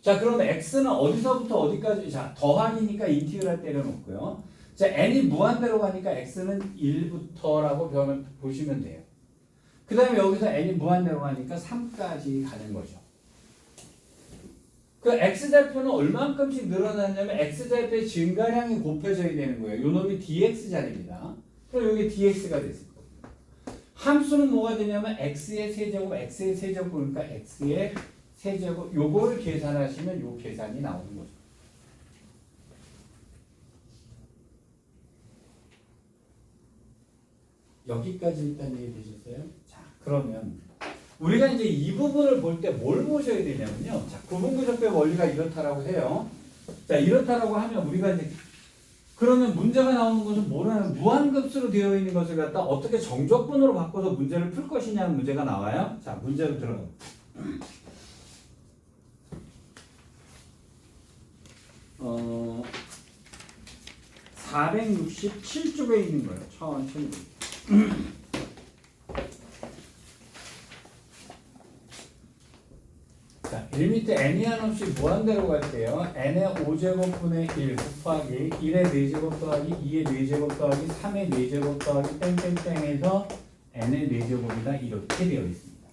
자, 그럼 X는 어디서부터 어디까지? 자, 더하기니까 인티그랄 때려놓고요. 자, n이 무한대로 가니까 X는 1부터라고 보시면 돼요. 그 다음에 여기서 n이 무한대로 가니까 3까지 가는 거죠. 그 X좌표는 얼만큼씩 늘어나냐면 X좌표의 증가량이 곱해져야 되는 거예요. 요 놈이 dx자리입니다. 그럼 여기 dx가 됐을 겁니다. 함수는 뭐가 되냐면 x의 세제곱, x의 세제곱, 그러니까 x의 세제곱, 요거를 계산하시면 요 계산이 나오는 거죠. 여기까지 일단 이해되셨어요? 자, 그러면 우리가 이제 이 부분을 볼 때 뭘 보셔야 되냐면요. 자, 구분구조표의 원리가 이렇다라고 해요. 자, 이렇다라고 하면 우리가 이제 그러면 문제가 나오는 것은 뭐라는 무한급수로 되어 있는 것을 갖다 어떻게 정적분으로 바꿔서 문제를 풀 것이냐는 문제가 나와요. 자, 문제로 들어가. 467쪽에 있는 거예요. 천천히. 자, 1m n이 한없이 무한대로 갈게요. n의 5제곱분의 1 곱하기 1의 4제곱 더하기 2의 4제곱 더하기 3의 4제곱 더하기 땡땡땡에서 n의 4제곱이다 이렇게 되어 있습니다.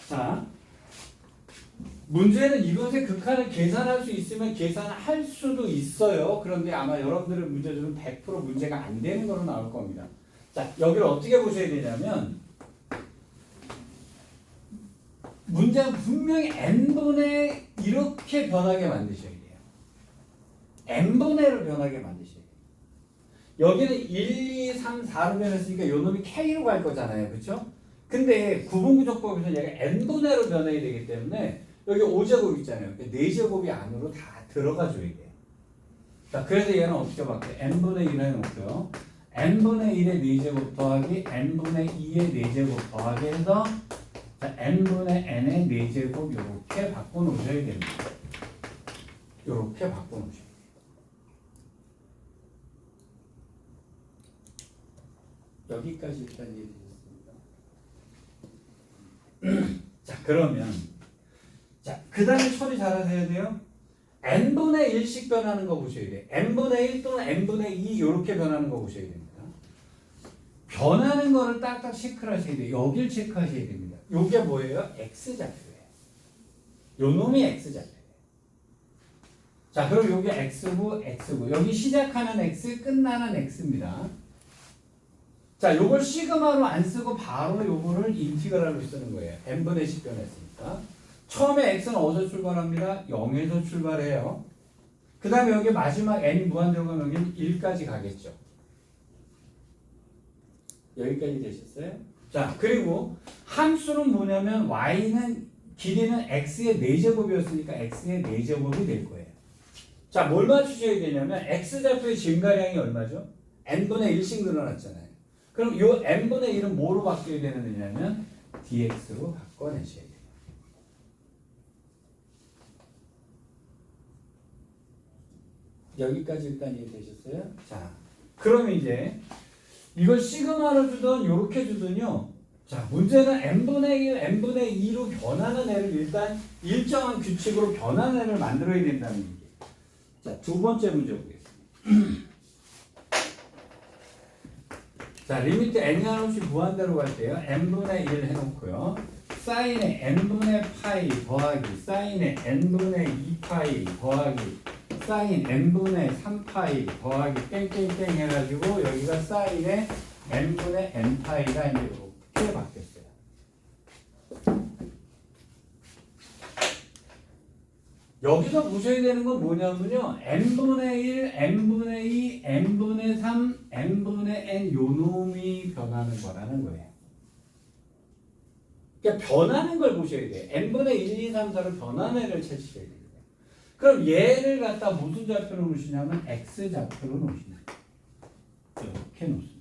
자, 문제는 이것의 극한을 계산할 수 있으면 계산할 수도 있어요. 그런데 아마 여러분들의 문제들은 100% 문제가 안 되는 거로 나올 겁니다. 자, 여기를 어떻게 보셔야 되냐면 문제는 분명히 n분의 이렇게 변하게 만드셔야 돼요. n분의로 변하게 만드셔야 돼요. 여기는 1, 2, 3, 4로 변했으니까 요 놈이 k로 갈 거잖아요. 그렇죠? 근데 구분구조법에서 얘가 n분의로 변해야 되기 때문에 여기 5제곱 있잖아요. 4제곱이 안으로 다 들어가 줘야 돼요. 자, 그래서 얘는 어떻게 바뀌어요? n분의 1 해놓고요. n분의 1의 4제곱 더하기 n분의 2의 4제곱 더하기 해서 자, n분의 n의 4제곱 이렇게 바꿔놓으셔야 됩니다. 이렇게 바꿔놓으셔야 돼요. 여기까지 일단 이해되셨습니다. 자, 그러면 자, 그 다음에 처리 잘 하셔야 돼요. n분의 1씩 변하는 거 보셔야 돼요. n분의 1 또는 n분의 2 이렇게 변하는 거 보셔야 됩니다. 변하는 거를 딱딱 체크를 하셔야 돼요. 여길 체크하셔야 됩니다. 요게 뭐예요? X좌표예요. 요 놈이 X좌표예요. 자, 그럼 요게 X고 X고 여기 시작하는 X, 끝나는 X입니다. 자, 요걸 시그마로 안 쓰고 바로 요거를 인티그랄로 쓰는 거예요. n분의 10 변했으니까. 처음에 x는 어디서 출발합니다? 0에서 출발해요. 그 다음에 여기 마지막 n이 무한대로 가면 여기는 1까지 가겠죠. 여기까지 되셨어요? 자, 그리고 함수는 뭐냐면 y는 길이는 x의 4제곱이었으니까 x의 4제곱이 될 거예요. 자, 뭘 맞추셔야 되냐면 x좌표의 증가량이 얼마죠? n분의 1씩 늘어났잖아요. 그럼 요 n분의 1은 뭐로 바뀌어야 되느냐면 dx로 바꿔내셔야 돼요. 여기까지 일단 이해되셨어요? 자, 그럼 이제 이걸 시그마로 주든 요렇게 주든요. 자, 문제는 n분의 1, n분의 2로 변하는 애를 일단 일정한 규칙으로 변하는 애를 만들어야 된다는 얘기예요. 자, 두 번째 문제 보겠습니다. 자, 리미트 n이 한없이 무한대로 갈게요. n분의 1 해놓고요. 사인의 n분의 파이 더하기 사인의 n분의 2파이 더하기 사인 n분의 3파이 더하기 땡땡땡 해가지고 여기가 사인의 n분의 n파이가 이제 이렇게 바뀌었어요. 여기서 보셔야 되는 건 뭐냐면요. n분의 1, n분의 2, n분의 3, n분의 n 요 놈이 변하는 거라는 거예요. 그러니까 변하는 걸 보셔야 돼요. n분의 1, 2, 3, 4를 변하는 애를 찾으셔야 돼요. 그럼 얘를 갖다 무슨 좌표로 놓으시냐면 x 좌표로 놓으시면 돼요. 이렇게 놓습니다.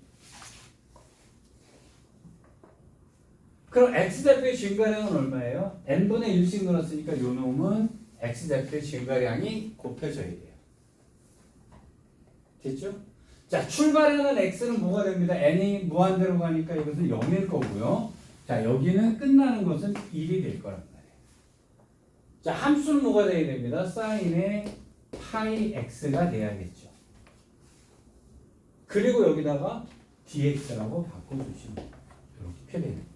그럼 x 좌표의 증가량은 얼마예요? n분의 1씩 늘었으니까 요 놈은 x 좌표의 증가량이 곱해져야 돼요. 됐죠? 자, 출발하는 x는 뭐가 됩니다? n이 무한대로 가니까 이것은 0일 거고요. 자, 여기는 끝나는 것은 1이 될 거란 말이에요. 자, 함수는 뭐가 돼야 됩니다? 사인의 파이 x가 돼야겠죠. 그리고 여기다가 dx라고 바꿔주시면 돼요. 이렇게 됩니다.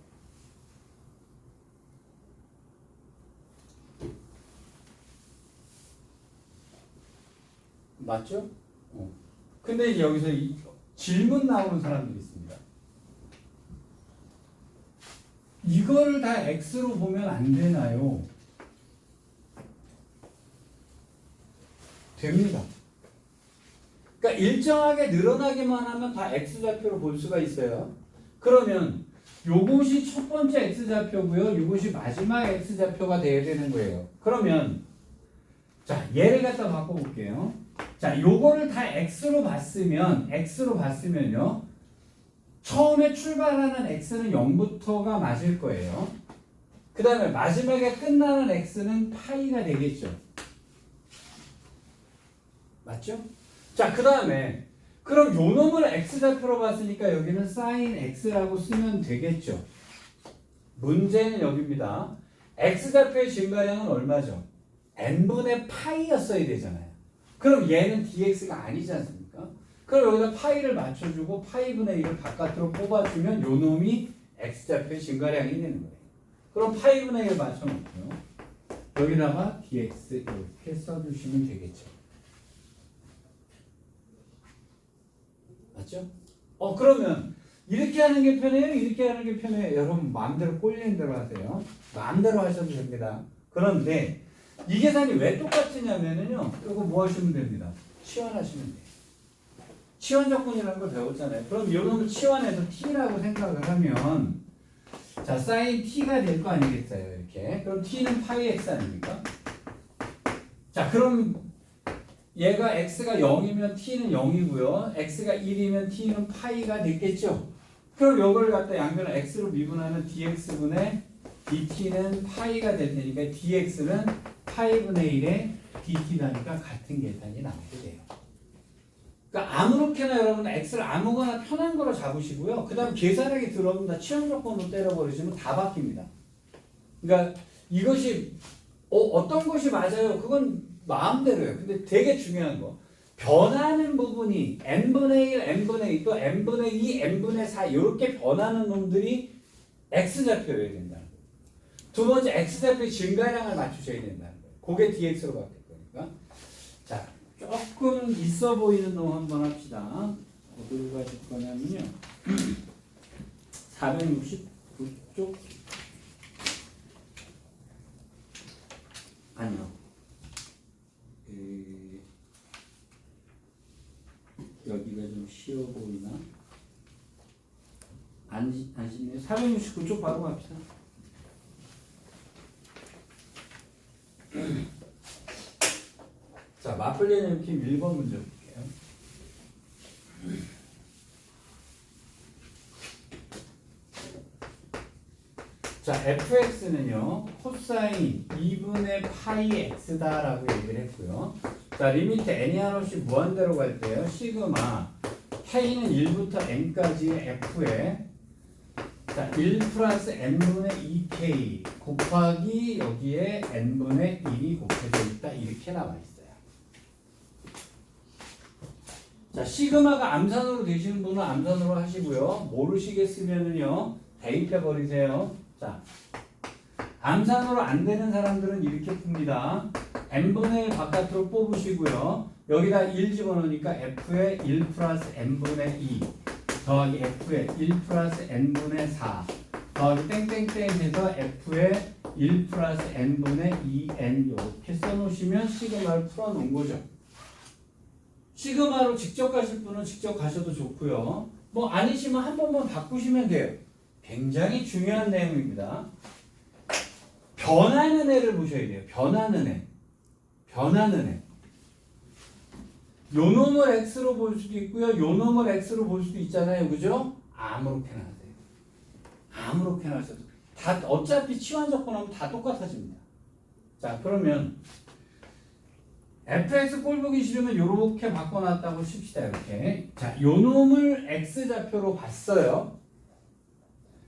맞죠? 근데 이제 여기서 질문 나오는 사람들이 있습니다. 이거를 다 x로 보면 안 되나요? 됩니다. 그러니까 일정하게 늘어나기만 하면 다 x좌표로 볼 수가 있어요. 그러면 요것이 첫 번째 x좌표고요. 요것이 마지막 x좌표가 돼야 되는 거예요. 그러면 자, 얘를 갖다 바꿔볼게요. 자, 요거를 다 x로 봤으면요. 처음에 출발하는 x는 0부터가 맞을 거예요. 그 다음에 마지막에 끝나는 x는 파이가 되겠죠. 맞죠? 자, 그 다음에 그럼 요 놈을 x좌표로 봤으니까 여기는 sin x라고 쓰면 되겠죠. 문제는 여기입니다. x좌표의 증가량은 얼마죠? n분의 파이였어야 되잖아요. 그럼 얘는 dx가 아니지 않습니까? 그럼 여기다 파이를 맞춰주고 파이분의 1을 바깥으로 뽑아주면 요 놈이 x좌표의 증가량이 되는 거예요. 그럼 파이분의 1을 맞춰놓고요. 여기다가 dx 이렇게 써주시면 되겠죠. 맞죠? 그러면 이렇게 하는 게 편해요? 이렇게 하는 게 편해요? 여러분 마음대로 꼴리는 대로 하세요. 마음대로 하셔도 됩니다. 그런데 이 계산이 왜 똑같으냐면요. 이거 뭐 하시면 됩니다. 치환하시면 돼요. 치환 조건이라는 걸 배웠잖아요. 그럼 이 놈을 치환해서 t라고 생각을 하면 자, sin t가 될 거 아니겠어요. 이렇게. 그럼 t는 파이 x 아닙니까? 자, 그럼 얘가 x가 0이면 t는 0이고요. x가 1이면 t는 파이가 됐겠죠. 그럼 이걸 갖다 양변을 x로 미분하면 dx분의 dt는 파이가 될 테니까 dx는 파이분의 1에 dt라니까 같은 계산이 나오게 돼요. 그러니까 아무렇게나 여러분 x를 아무거나 편한 거로 잡으시고요. 그 다음 계산하기 들어오면 다 치환 조건으로 때려버리시면 다 바뀝니다. 그러니까 이것이 어떤 것이 맞아요? 그건 마음대로예요. 근데 되게 중요한 거. 변하는 부분이 n분의 1, n분의 2, 또 n분의 2, n분의 4 이렇게 변하는 놈들이 x좌표여야 된다는 거예요. 두 번째 x좌표의 증가량을 맞추셔야 된다는 거예요. 그게 dx로 바뀔 거니까. 자, 조금 있어 보이는 놈 한번 합시다. 어디로 가실 거냐면요. 469쪽 아니요. 여기가 좀 쉬워 보이나? 안 쉽네요. 469쪽 바로 갑시다. 자, 마플리엔 이렇게 1번 문제 볼게요. 자, fx는요, 코사인 2분의 파이 x다라고 얘기를 했고요. 자, 리미트 n이 한없이 무한대로 갈 때요, 시그마 k는 1부터 n까지의 f에 자, 1 플러스 n분의 2k 곱하기 여기에 n분의 1이 곱해져 있다. 이렇게 나와 있어요. 자, 시그마가 암산으로 되시는 분은 암산으로 하시고요. 모르시겠으면은요, 대입해 버리세요. 자, 암산으로 안 되는 사람들은 이렇게 풉니다. n분의 1 바깥으로 뽑으시고요. 여기다 1 집어넣으니까 f의 1 플러스 n분의 2 더하기 f의 1 플러스 n분의 4 더하기 땡땡땡 해서 f의 1 플러스 n분의 2n 이렇게 써놓으시면 시그마를 풀어놓은 거죠. 시그마로 직접 가실 분은 직접 가셔도 좋고요. 뭐 아니시면 한 번만 바꾸시면 돼요. 굉장히 중요한 내용입니다. 변하는 애를 보셔야 돼요. 변하는 애. 변하는 애. 요 놈을 x로 볼 수도 있고요. 요 놈을 x로 볼 수도 있잖아요. 그죠? 아무렇게나 하세요. 아무렇게나 하셔도 다 어차피 치환 접근하면 다 똑같아집니다. 자, 그러면 fx 꼴 보기 싫으면 요렇게 바꿔놨다고 칩시다. 이렇게. 자, 요 놈을 x좌표로 봤어요.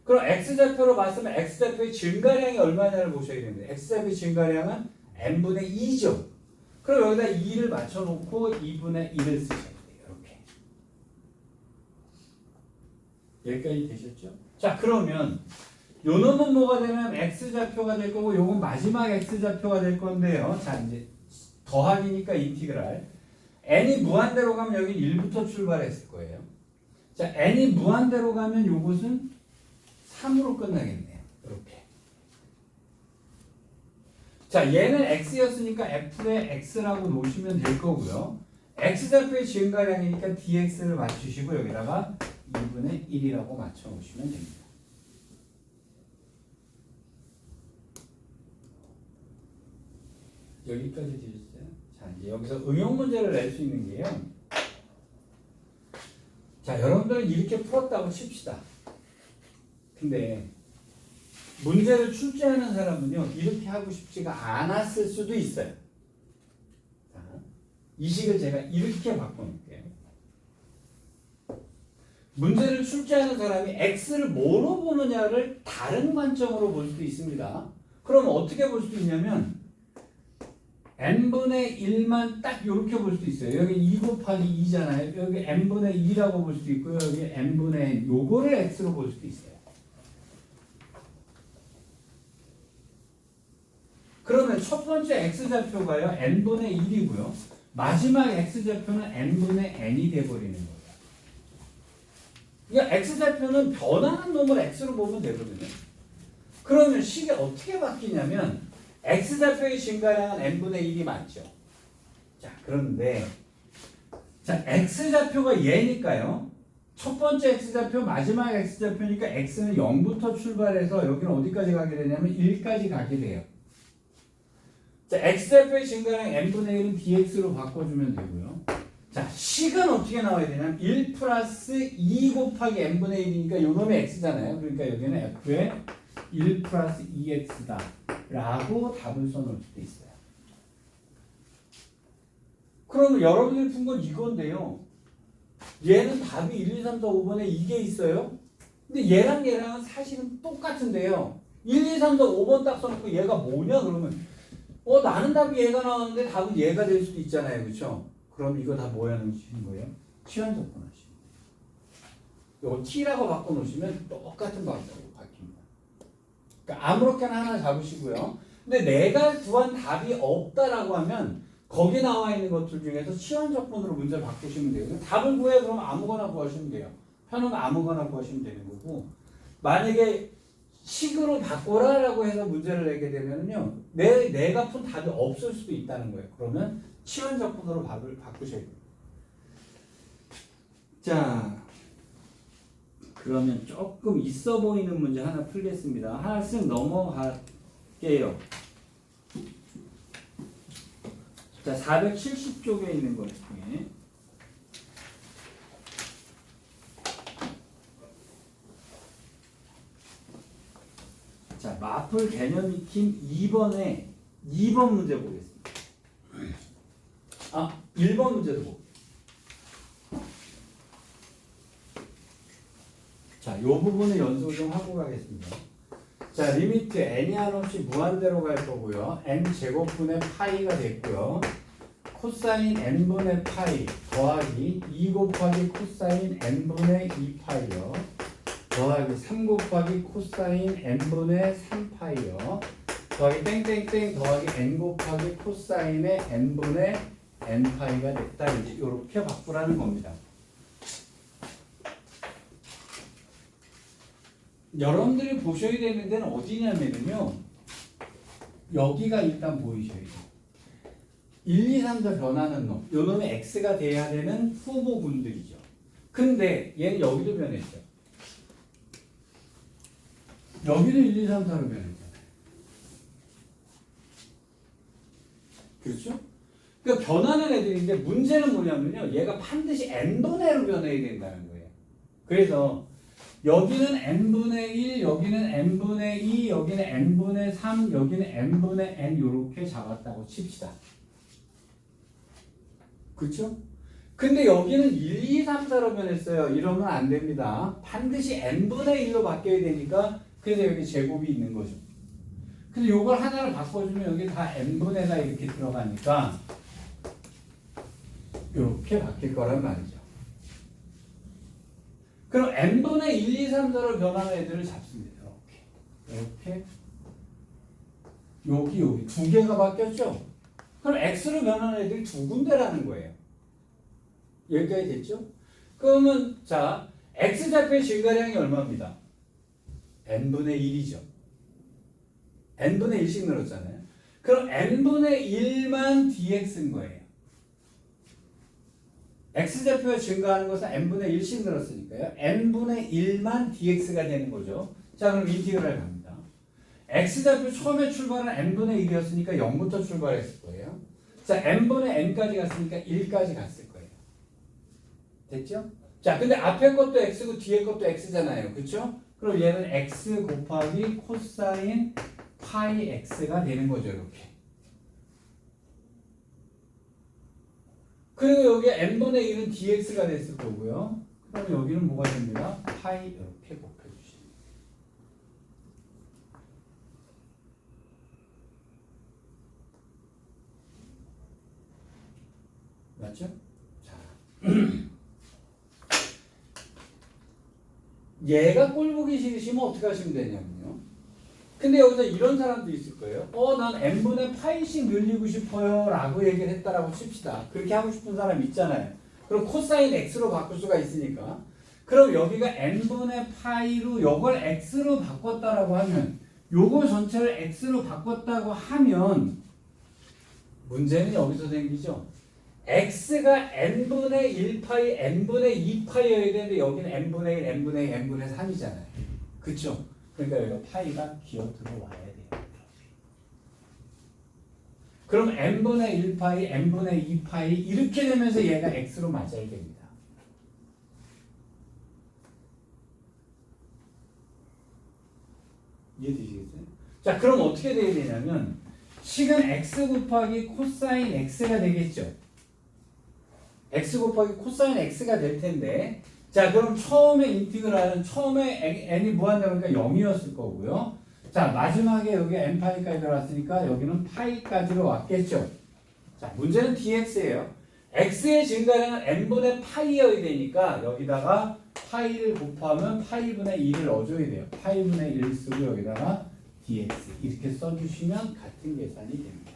그럼 x좌표로 봤으면 x좌표의 증가량이 얼마냐를 보셔야 되는데 x좌표의 증가량은 n분의 2죠. 그럼 여기다 2를 맞춰놓고 2분의 1을 쓰셔야 돼요. 이렇게. 여기까지 되셨죠? 자, 그러면 요 놈은 뭐가 되면 x좌표가 될 거고 요건 마지막 x좌표가 될 건데요. 자, 이제 더하기니까 인티그랄. n이 무한대로 가면 여기 1부터 출발했을 거예요. 자, n이 무한대로 가면 요것은 3으로 끝나겠네요. 이렇게. 자, 얘는 x였으니까 f의 x라고 놓으시면 될 거고요. x좌표의 증가량이니까 dx를 맞추시고 여기다가 2분의 1이라고 맞춰 놓으시면 됩니다. 여기까지 되셨어요? 자, 이제 여기서 응용 문제를 낼 수 있는 게요. 자, 여러분들은 이렇게 풀었다고 칩시다. 근데 문제를 출제하는 사람은요, 이렇게 하고 싶지가 않았을 수도 있어요. 자, 이 식을 제가 이렇게 바꿔놓을게요. 문제를 출제하는 사람이 x를 뭐로 보느냐를 다른 관점으로 볼 수도 있습니다. 그럼 어떻게 볼 수도 있냐면 n분의 1만 딱 이렇게 볼 수도 있어요. 여기 2 곱하기 2잖아요. 여기 n분의 2라고 볼 수도 있고요. 여기 n분의 n 요거를 x로 볼 수도 있어요. 그러면 첫 번째 x좌표가요 n분의 1이고요. 마지막 x좌표는 n분의 n이 돼버리는 거예요. 그러니까 x좌표는 변하는 놈을 x로 보면 되거든요. 그러면 식이 어떻게 바뀌냐면 x좌표의 증가량은 n분의 1이 맞죠. 자, 그런데 자, x좌표가 얘니까요. 첫 번째 x좌표, 마지막 x좌표니까 x는 0부터 출발해서 여기는 어디까지 가게 되냐면 1까지 가게 돼요. 자, x좌표의 증가량 n분의 1은 dx로 바꿔주면 되고요. 자, 식은 어떻게 나와야 되냐면 1 플러스 2 곱하기 n분의 1이니까 요 놈이 x잖아요. 그러니까 여기는 f의 1 플러스 2x다 라고 답을 써놓을 수도 있어요. 그러면 여러분들이 푼 건 이건데요. 얘는 답이 1, 2, 3, 4, 5번에 이게 있어요. 근데 얘랑은 사실은 똑같은데요. 1, 2, 3, 4, 5번 딱 써놓고 얘가 뭐냐 그러면 나는 답이 얘가 나왔는데 답은 얘가 될 수도 있잖아요. 그렇죠? 그럼 이거 다 뭐 하는 거예요? 치환 접근하시면 이거 t라고 바꿔놓으시면 똑같은 방법으로 바뀝니다. 그러니까 아무렇게나 하나 잡으시고요. 근데 내가 구한 답이 없다라고 하면 거기 나와 있는 것들 중에서 치환 접근으로 문제를 바꾸시면 돼요. 답을 구해 그러면 아무거나 구하시면 돼요. 편은 아무거나 구하시면 되는 거고 만약에 식으로 바꿔라라고 해서 문제를 내게 되면요 내가 푼 답이 없을 수도 있다는 거예요. 그러면 치환 접근으로 답을 바꾸셔야 돼요. 자, 그러면 조금 있어 보이는 문제 하나 풀겠습니다. 하나 쓱 넘어갈게요. 자, 470쪽에 있는 것 중에 자, 마플 개념 익힘 2번에 2번 문제 보겠습니다. 1번 문제도 볼게요. 자, 요 부분을 연습을 좀 하고 가겠습니다. 자, 리미트 n이 한없이 무한대로 갈 거고요. n 제곱분의 파이가 됐고요. 코사인 n분의 파이 더하기 2 곱하기 코사인 n분의 2파이요. 더하기 3 곱하기 코사인 n분의 3파이요. 더하기 땡땡땡 더하기 n 곱하기 코사인의 n분의 n파이가 됐다. 이제 이렇게 바꾸라는 겁니다. 여러분들이 보셔야 되는 데는 어디냐면요. 여기가 일단 보이셔야 돼요. 1, 2, 3, 4 변하는 놈. 요 놈이 x가 돼야 되는 후보군들이죠. 근데 얘는 여기도 변했죠. 여기도 1, 2, 3, 4로 변했잖아요. 그렇죠? 그러니까 변하는 애들인데 문제는 뭐냐면요. 얘가 반드시 n분의로 변해야 된다는 거예요. 그래서 여기는 n분의 1, 여기는 n분의 2, 여기는 n분의 3, 여기는 n분의 n 이렇게 잡았다고 칩시다. 그렇죠? 근데 여기는 1, 2, 3, 4로 변했어요. 이러면 안 됩니다. 반드시 n분의 1로 바뀌어야 되니까 그래서 여기 제곱이 있는 거죠. 근데 이걸 하나를 바꿔주면 여기 다 n분의 4 이렇게 들어가니까 이렇게 바뀔 거란 말이죠. 그럼 n분의 1, 2, 3, 4로 변하는 애들을 잡습니다. 이렇게 여기 두 개가 바뀌었죠? 그럼 x로 변하는 애들이 두 군데라는 거예요. 여기까지 됐죠? 그러면 자 x좌표의 증가량이 얼마입니다? n분의 1이죠. n분의 1씩 늘었잖아요. 그럼 n분의 1만 dx인 거예요. x좌표가 증가하는 것은 n분의 1씩 늘었으니까요. n분의 1만 dx가 되는 거죠. 자 그럼 인티그랄 갑니다. x좌표 처음에 출발은 n분의 1이었으니까 0부터 출발했을 거예요. 자 n분의 n까지 갔으니까 1까지 갔을 거예요. 됐죠? 자 근데 앞에 것도 x고 뒤에 것도 x잖아요. 그렇죠? 그럼 얘는 x 곱하기 코사인 파이 x가 되는 거죠. 이렇게. 그리고 여기 n분의 1은 dx가 됐을 거고요. 그럼 여기는 뭐가 됩니다? 파이 이렇게 곱해주시면 맞죠? 자, 얘가 꼴 보기 싫으시면 어떻게 하시면 되냐면요. 근데 여기서 이런 사람도 있을 거예요. 난 n분의 파이씩 늘리고 싶어요 라고 얘기를 했다라고 칩시다. 그렇게 하고 싶은 사람 있잖아요. 그럼 코사인 x로 바꿀 수가 있으니까. 그럼 여기가 n분의 파이로 요걸 x로 바꿨다라고 하면 요거 전체를 x로 바꿨다고 하면 문제는 여기서 생기죠. x가 n분의 1파이, n분의 2파이여야 되는데 여기는 n분의 1, n분의 2, n분의 3이잖아요. 그쵸? 그러니까 여기가 파이가 기어 들어와야 돼요. 그럼 n분의 1파이, n분의 2파이 이렇게 되면서 얘가 x로 맞아야 됩니다. 이해되시겠어요? 자, 그럼 어떻게 돼야 되냐면 식은 x 곱하기 코사인 x가 되겠죠. x 곱하기 코사인 x가 될 텐데 자 그럼 처음에 인티그랄은 처음에 n이 무한대니까 0이었을 거고요. 자 마지막에 여기 n파이까지 들어왔으니까 여기는 파이까지로 왔겠죠. 자 문제는 dx예요. x의 증가량은 n분의 파이여야 되니까 여기다가 파이를 곱하면 파이분의 2를 넣어줘야 돼요. 파이분의 1 쓰고 여기다가 dx 이렇게 써주시면 같은 계산이 됩니다.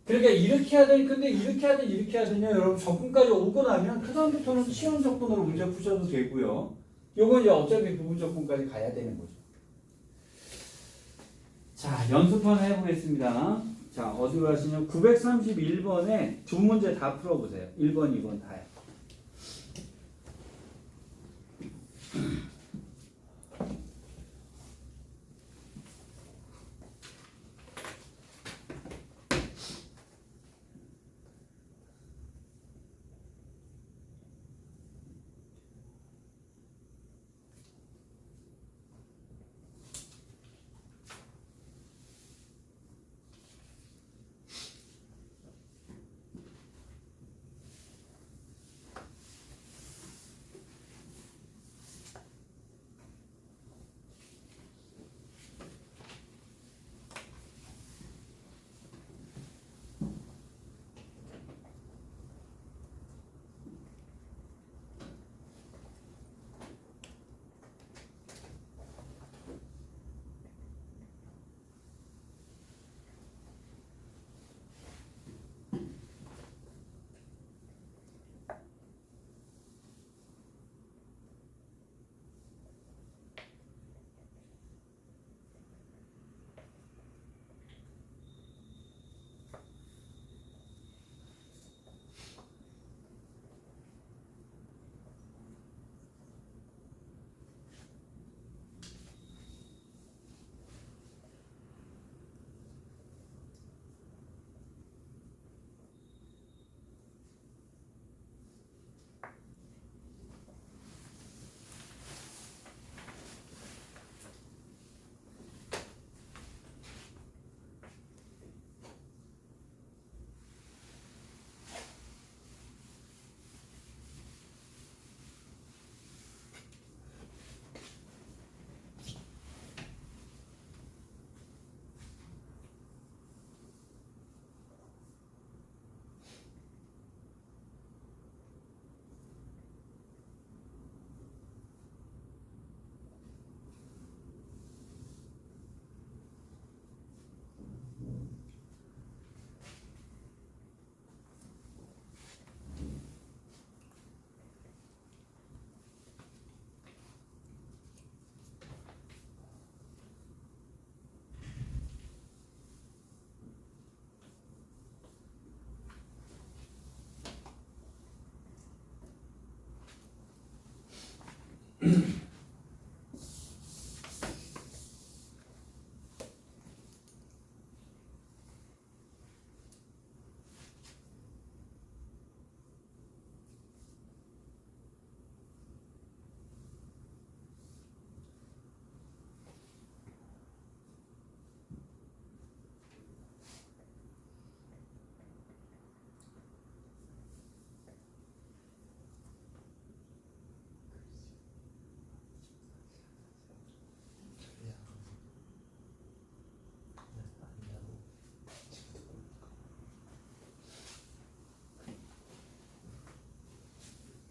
그러니까 이렇게 하든 근데 이렇게 하든 이렇게 하든요. 여러분 적분까지 오고 나면 그 다음부터는 시험 적분으로 문제 푸셔도 되고요. 요건 이제 어차피 부분 적분까지 가야 되는 거죠. 자 연습 하나 해보겠습니다. 자 어디로 하시냐면 931번에 두 문제 다 풀어보세요. 1번, 2번 다요.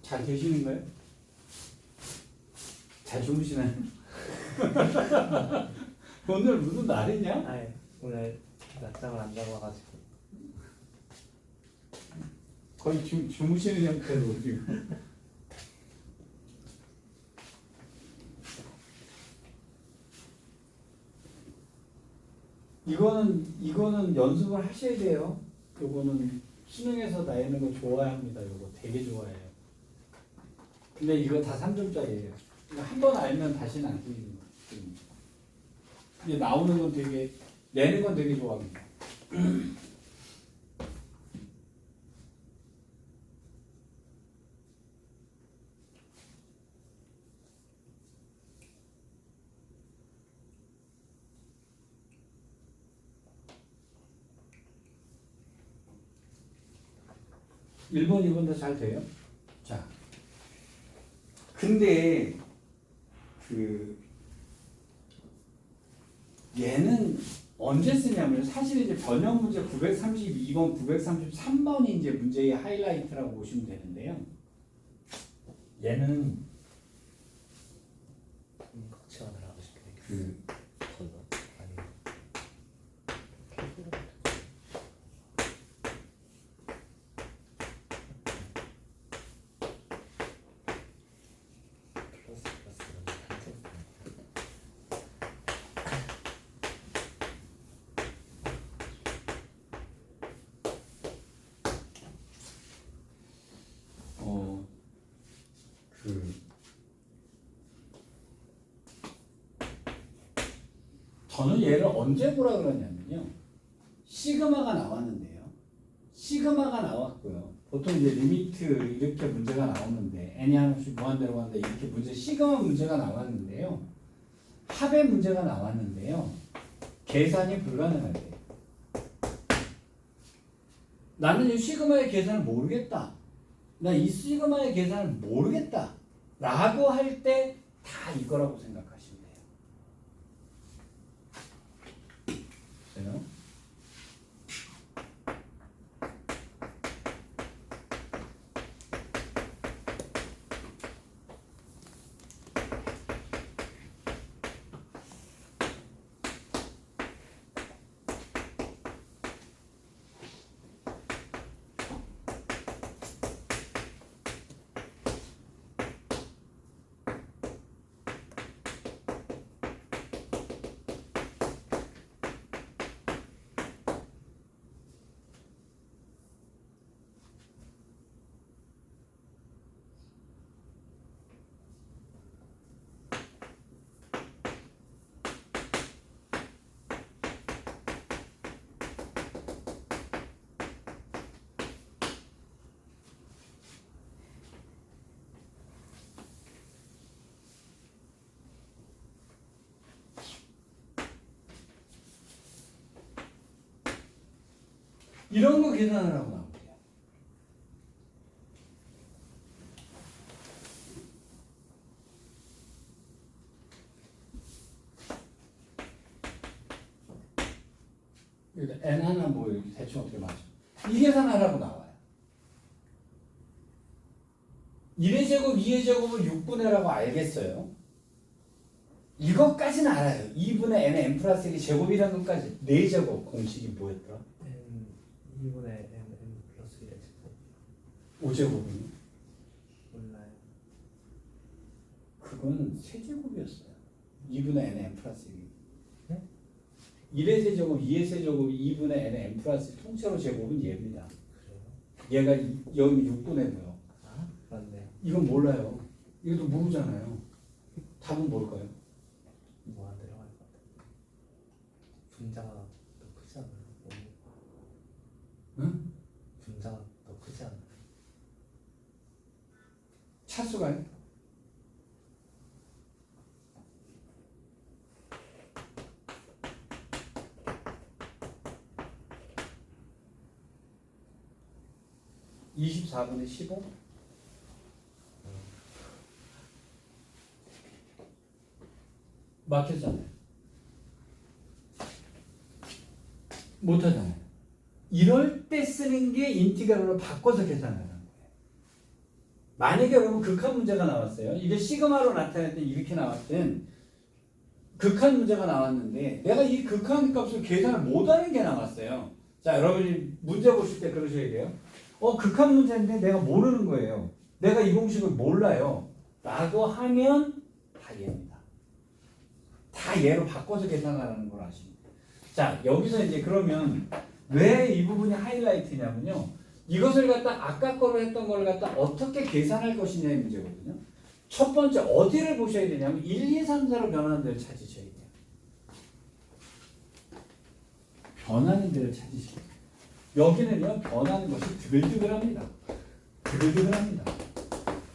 잘 되시는 거예요? 잘 주무시나요? 오늘 무슨 날이냐? 아니 오늘 낮잠을 안 자고 와가지고 거의 주무시는 형태로 지금. 이거는 연습을 하셔야 돼요. 요거는 수능에서 나오는 거 좋아합니다. 요거 되게 좋아해요. 근데 이거 다 3점짜리예요. 한 번 알면 다시는 안 틀리는 거예요. 이게 나오는 건 되게 내는 건 되게 좋아합니다. 1번, 2번 다 잘 돼요? 자, 근데 얘는 언제 쓰냐면 사실 이제 변형 문제 932번, 933번이 이제 문제의 하이라이트라고 보시면 되는데요. 얘는 걱정을 하고 싶네. 그 아니 플러스는 같은 저는 얘를 언제 보라 그러냐면요. 시그마가 나왔는데요. 시그마가 나왔고요. 보통 이제 리미트 이렇게 문제가 나오는데 n이 한없이 무한대로 간다 이렇게 문제 시그마 문제가 나왔는데요. 합의 문제가 나왔는데요. 계산이 불가능하대요. 나는 이 시그마의 계산을 모르겠다. 나 이 시그마의 계산을 모르겠다. 라고 할 때 다 이거라고 생각하시면 돼요. 돼요? 이런 거 계산하라고 나오고요. n 하나 뭐 이렇게 대충 어떻게 맞아? 이 계산하라고 나와요. 1의 제곱, 2의 제곱을 6분의라고 알겠어요. 이것까지는 알아요. 2분의 n의 n 플러스 1이 제곱이라는 것까지. 4제곱 공식이 뭐였더라? n 2분의 n 플러스 1의 제곱 5제곱이요? 몰라요. 그건 세제곱이었어요. 2분의 n의 n 플러스 1이. 네? 1의 세제곱, 2의 세제곱이 2분의 n의 n 플러스 1 통째로 제곱은 얘입니다. 그래요? 얘가 여기 6분의 뭐요? 아 맞네요. 이건 몰라요. 이것도 모르잖아요. 답은 뭘까요? 뭐 안 들어갈 것 같아. 분자가 더 크지 않아요? 응? 분자가 더 크지 않아요? 차수가요? (24분의 15) 막혔잖아요. 못하잖아요. 이럴 때 쓰는 게 인티그랄로 바꿔서 계산하는 거예요. 만약에 여러분 극한 문제가 나왔어요. 이게 시그마로 나타날 때 이렇게 나왔든 극한 문제가 나왔는데 내가 이 극한 값을 계산을 못하는 게 나왔어요. 자, 여러분이 문제 보실 때 그러셔야 돼요. 극한 문제인데 내가 모르는 거예요. 내가 이 공식을 몰라요. 라고 하면 다 얘입니다. 다 얘로 바꿔서 계산하라는 걸 아십니다. 자, 여기서 이제 그러면 왜 이 부분이 하이라이트냐면요. 이것을 갖다 아까 거로 했던 걸 갖다 어떻게 계산할 것이냐의 문제거든요. 첫 번째 어디를 보셔야 되냐면 1, 2, 3, 4로 변하는 데를 찾으셔야 돼요. 변하는 데를 찾으셔야 돼요. 여기는요. 변하는 것이 드글드글합니다. 드글드글합니다.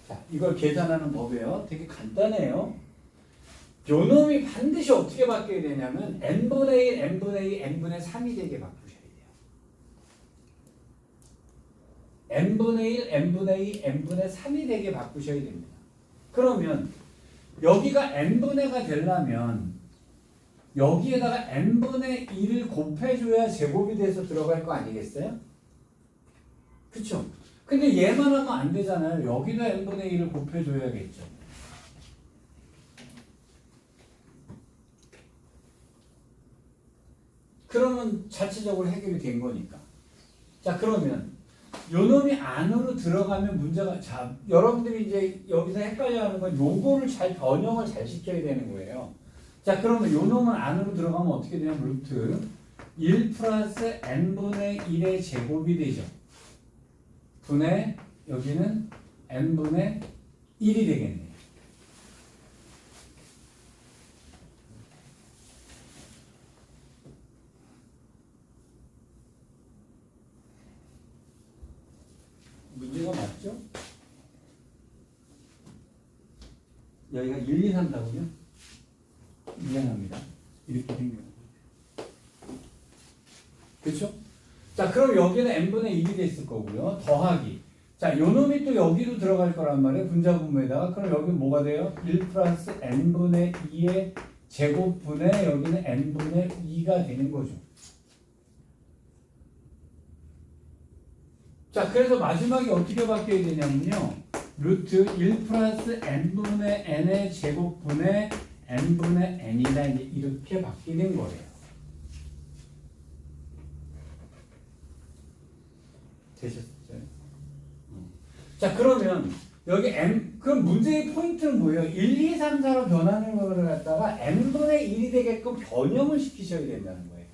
자, 이걸 계산하는 법이에요. 되게 간단해요. 요 놈이 반드시 어떻게 바뀌어야 되냐면 n분의 1, n분의 2, n분의 3이 되게 바꾸셔야 돼요. n분의 1, n분의 2, n분의 3이 되게 바꾸셔야 됩니다. 그러면 여기가 n분의가 되려면 여기에다가 n분의 1을 곱해줘야 제곱이 돼서 들어갈 거 아니겠어요? 그쵸? 근데 얘만 하면 안 되잖아요. 여기다 n분의 1을 곱해줘야겠죠. 그러면 자체적으로 해결이 된 거니까. 자, 그러면 요 놈이 안으로 들어가면 문제가, 자, 여러분들이 이제 여기서 헷갈려하는 건 요거를 잘 변형을 잘 시켜야 되는 거예요. 자, 그러면 요 놈은 안으로 들어가면 어떻게 되냐면 루트 1 플러스 n분의 1의 제곱이 되죠. 분의 여기는 n분의 1이 되겠네요. 문제가 맞죠? 여기가 1, 2, 3 다군요. 미안합니다. 이렇게 생겨요. 그렇죠? 자, 그럼 여기는 n분의 1이 됐을 거고요. 더하기. 자, 요 놈이 또 여기로 들어갈 거란 말이에요. 분자분모에다가. 그럼 여기 뭐가 돼요? 1 플러스 n분의 2의 제곱분의 여기는 n분의 2가 되는 거죠. 자, 그래서 마지막에 어떻게 바뀌어야 되냐면요. 루트 1 플러스 n분의 n의 제곱분의 n분의 n이다. 이렇게 바뀌는 거예요. 되셨어요? 자, 그러면 여기 n, 그럼 문제의 포인트는 뭐예요? 1, 2, 3, 4로 변하는 거를 갖다가 n분의 1이 되게끔 변형을 시키셔야 된다는 거예요.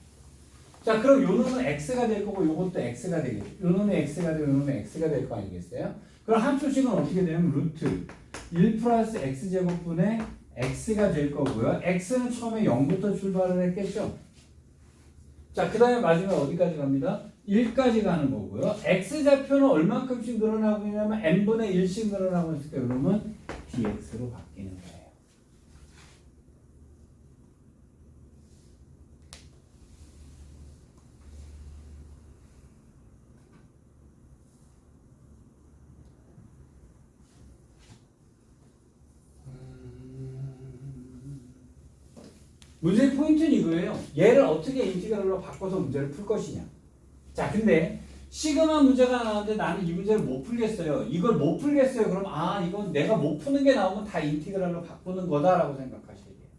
자, 그럼 요 놈은 x가 될 거고 요것도 x가 되겠죠. 요 놈이 x가 되고 요 놈이 x가 될 거 아니겠어요? 그럼 한 표식은 어떻게 되냐면 루트 1 플러스 x제곱분의 x가 될 거고요. x는 처음에 0부터 출발을 했겠죠. 자, 그 다음에 마지막에 어디까지 갑니다? 1까지 가는 거고요. x좌표는 얼만큼씩 늘어나고 있냐면 n분의 1씩 늘어나고 있을 때 그러면 dx로 바뀌는 거예요. 문제의 포인트는 이거예요. 얘를 어떻게 인티그랄로 바꿔서 문제를 풀 것이냐. 자, 근데 시그마 문제가 나왔는데 나는 이 문제를 못 풀겠어요. 이걸 못 풀겠어요. 그럼 이건 내가 못 푸는 게 나오면 다 인티그랄로 바꾸는 거다라고 생각하셔야 돼요.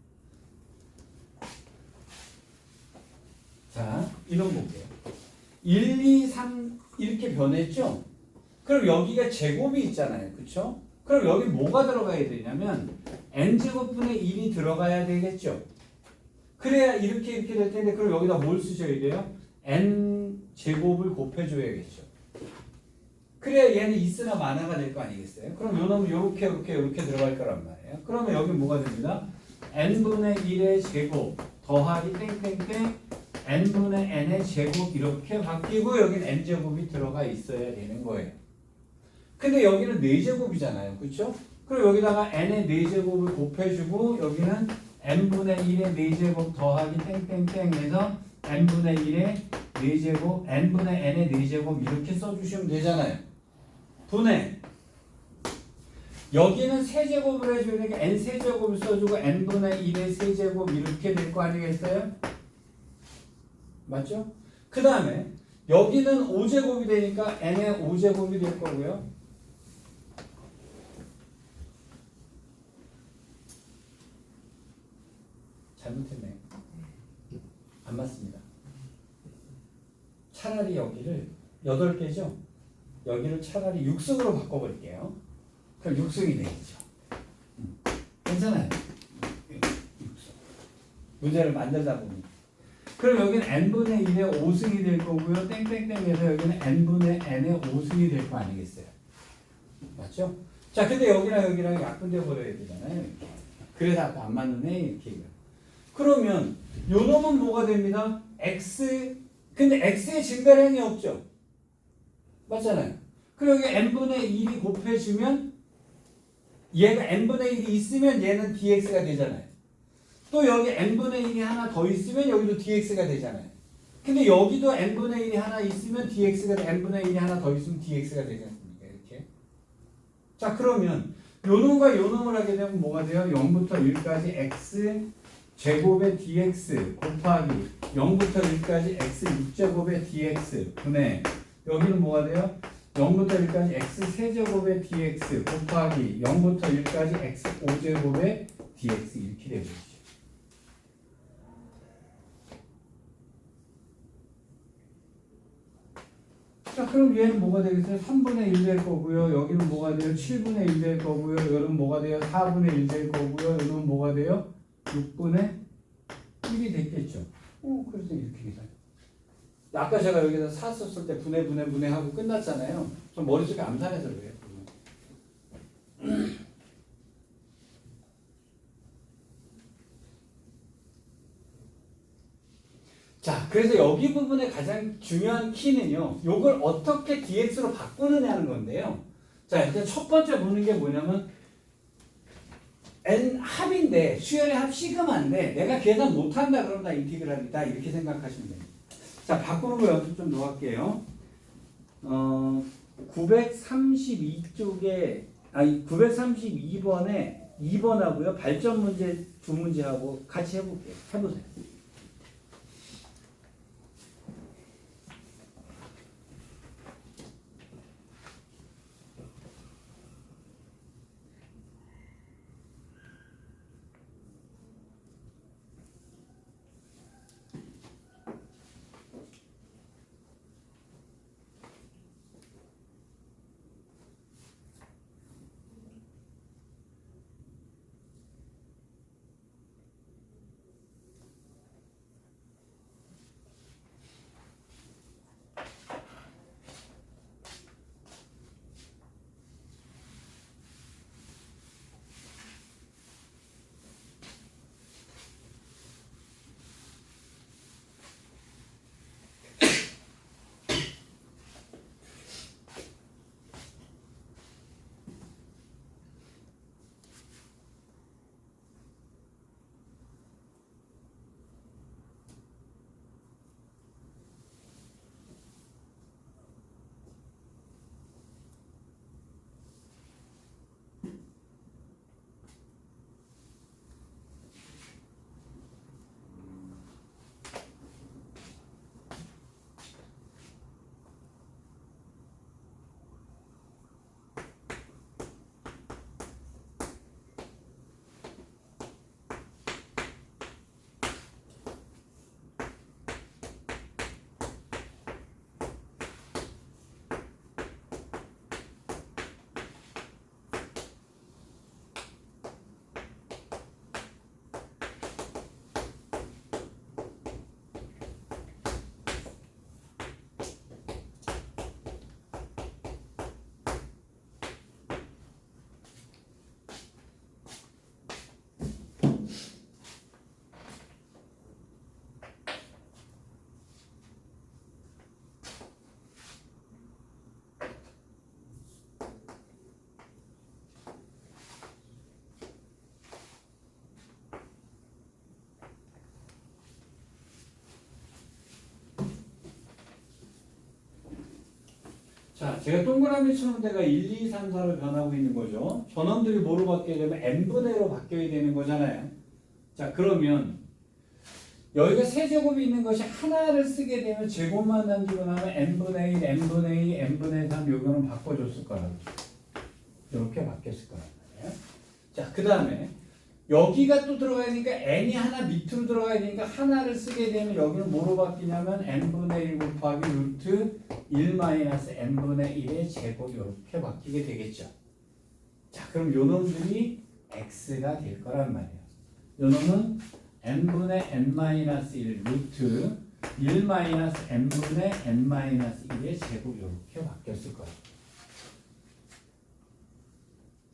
자, 이런 볼게요. 1, 2, 3 이렇게 변했죠? 그럼 여기가 제곱이 있잖아요. 그쵸? 그럼 여기 뭐가 들어가야 되냐면 n제곱분의 1이 들어가야 되겠죠? 그래야 이렇게 될 텐데 그럼 여기다 뭘 쓰셔야 돼요? n제곱을 곱해줘야겠죠. 그래야 얘는 있으나 마나가 될 거 아니겠어요? 그럼 요 놈은 요렇게 들어갈 거란 말이에요. 되잖아요. 그러면 여기 뭐가 됩니다? n분의 1의 제곱 더하기 땡땡땡 n분의 n의 제곱 이렇게 바뀌고 여기는 n제곱이 들어가 있어야 되는 거예요. 근데 여기는 4제곱이잖아요. 그렇죠? 그리고 여기다가 n의 4제곱을 곱해주고 여기는 n분의 1의 4제곱 더하기 땡땡땡 해서 n분의 1의 4제곱 n분의 n의 4제곱 이렇게 써주시면 되잖아요. 분의 여기는 세제곱을 해줘야 되니까 n 세제곱을 써주고 n분의 1의 세제곱 이렇게 될 거 아니겠어요? 맞죠? 그 다음에 여기는 5제곱이 되니까 n의 5제곱이 될 거고요. 잘못했네. 안 맞습니다. 차라리 여기를 8개죠? 여기를 차라리 6승으로 바꿔버릴게요. 그럼 6승이 되겠죠. 괜찮아요. 6승. 문제를 만들다 보면. 그럼 여기는 n분의 1의 5승이 될 거고요. 땡땡땡에서 여기는 n분의 n의 5승이 될 거 아니겠어요? 맞죠? 자, 근데 여기랑 여기랑 약분돼 버려야 되잖아요. 이렇게. 그래서 아까 안 맞는 애 이렇게. 그러면 요 놈은 뭐가 됩니다? x 근데 x의 증가량이 없죠? 맞잖아요. 그리고 여기 n분의 1이 곱해주면 얘가 n분의 1이 있으면 얘는 dx가 되잖아요. 또 여기 n분의 1이 하나 더 있으면 여기도 dx가 되잖아요. 근데 여기도 n분의 1이 하나 있으면 dx가 n분의 1이 하나 더 있으면 dx가 되지 않습니까? 이렇게. 자, 그러면 요 놈과 요 놈을 하게 되면 뭐가 돼요? 0부터 1까지 x 제곱의 dx 곱하기 0부터 1까지 x 6제곱의 dx 분의 여기는 뭐가 돼요? 0부터 1까지 x 세제곱의 dx 곱하기 0부터 1까지 x 5제곱의 dx 이렇게 되고 있죠. 자, 그럼 얘는 뭐가 되겠어요? 3분의 1 될 거고요. 여기는 뭐가 돼요? 7분의 1 될 거고요. 여기는 뭐가 돼요? 4분의 1 될 거고요. 여기는 뭐가 돼요? 6분의 1이 됐겠죠. 그래서 이렇게 계산. 아까 제가 여기다 4 썼을 때 분해 하고 끝났잖아요. 좀 머릿속에 암산해서 그래요. 자, 그래서 여기 부분의 가장 중요한 키는요. 요걸 어떻게 dx로 바꾸느냐는 건데요. 자, 일단 첫 번째 보는 게 뭐냐면 n 합인데 수열의 합 시그마인데 내가 계산 못한다 그러면 나 인티그랄이다 이렇게 생각하시면 됩니다. 자, 바꾸는 거 연습 좀 더 할게요. 932쪽에 932번에 2번하고요. 발전 문제 두 문제하고 같이 해볼게요. 해보세요. 자, 제가 동그라미처럼 데가 1, 2, 3, 4로 변하고 있는 거죠. 전원들이 뭐로 바뀌게 되면 n분의 1로 바뀌어야 되는 거잖아요. 자, 그러면 여기가 세제곱이 있는 것이 하나를 쓰게 되면 제곱만 남기고 나면 n분의 1, n분의 2, n분의 3 요거는 바꿔줬을 거라고. 이렇게 바뀌었을 거란 말이에요. 자, 그 다음에 여기가 또 들어가야 되니까 n이 하나 밑으로 들어가야 되니까 하나를 쓰게 되면 여기는 뭐로 바뀌냐면 n분의 1 곱하기 루트 1 마이너스 n분의 1의 제곱 이렇게 바뀌게 되겠죠. 자, 그럼 요 놈들이 x가 될 거란 말이에요. 요 놈은 n분의 n 마이너스 1 루트 1 마이너스 n분의 n 마이너스 1의 제곱 이렇게 바뀌었을 거예요.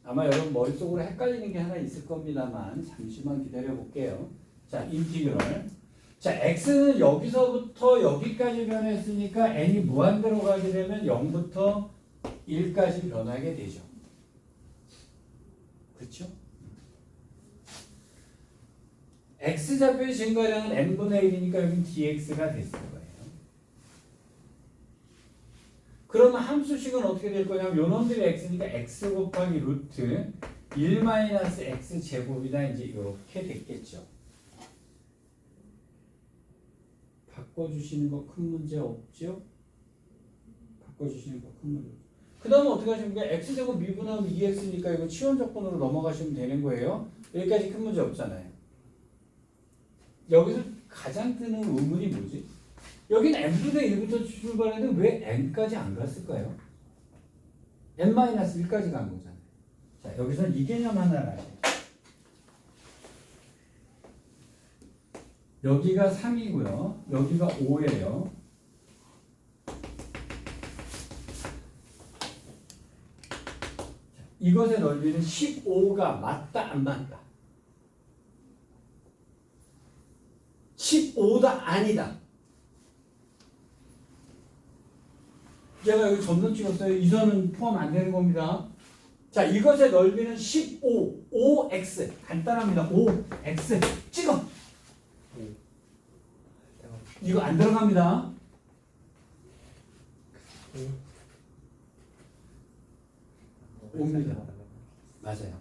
아마 여러분 머릿속으로 헷갈리는 게 하나 있을 겁니다만 잠시만 기다려 볼게요. 자, 인티그럴. 자, x는 여기서부터 여기까지 변했으니까 n이 무한대로 가게 되면 0부터 1까지 변하게 되죠. 그렇죠? x좌표의 증가량은 n분의 1이니까 여기 dx가 됐을 거예요. 그러면 함수식은 어떻게 될 거냐면 요 놈들이 x니까 x 곱하기 루트 1 마이너스 x 제곱이다 이제 이렇게 됐겠죠. 바꿔주시는 거 큰 문제 없죠? 바꿔주시는 거 큰 문제 없죠. 그 다음에 어떻게 하십니까? x제곱 미분하면 2x니까 이거 치원적분으로 넘어가시면 되는 거예요. 여기까지 큰 문제 없잖아요. 여기서 가장 뜨는 의문이 뭐지? 여기는 n분의 1부터 출발했는데 왜 n까지 안 갔을까요? n-1까지 간 거잖아요. 자, 여기서는 이 개념 하나를 아셔야 돼요. 여기가 3이고요. 여기가 5예요. 이것의 넓이는 15가 맞다 안 맞다? 15다 아니다. 제가 여기 점선 찍었어요. 이 선은 포함 안 되는 겁니다. 자, 이것의 넓이는 15, 5x. 간단합니다. 5x. 찍어. 이거 안 들어갑니다. 옵니다. 맞아요.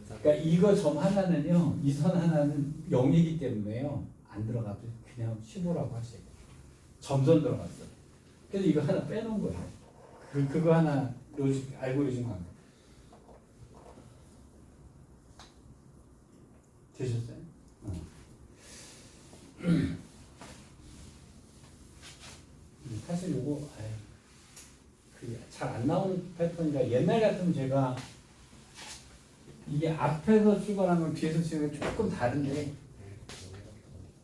그러니까 이거 점 하나는요, 이 선 하나는 0이기 때문에요. 안 들어가도 그냥 15라고 하셔야 돼요. 점선 들어갔어요. 그래서 이거 하나 빼놓은 거예요. 그거 하나 로직 알고리즘 한 거. 되셨어요? 사실 요거 잘 안 나오는 패턴이라 옛날 같으면 제가 이게 앞에서 출발하면 뒤에서 치는 조금 다른데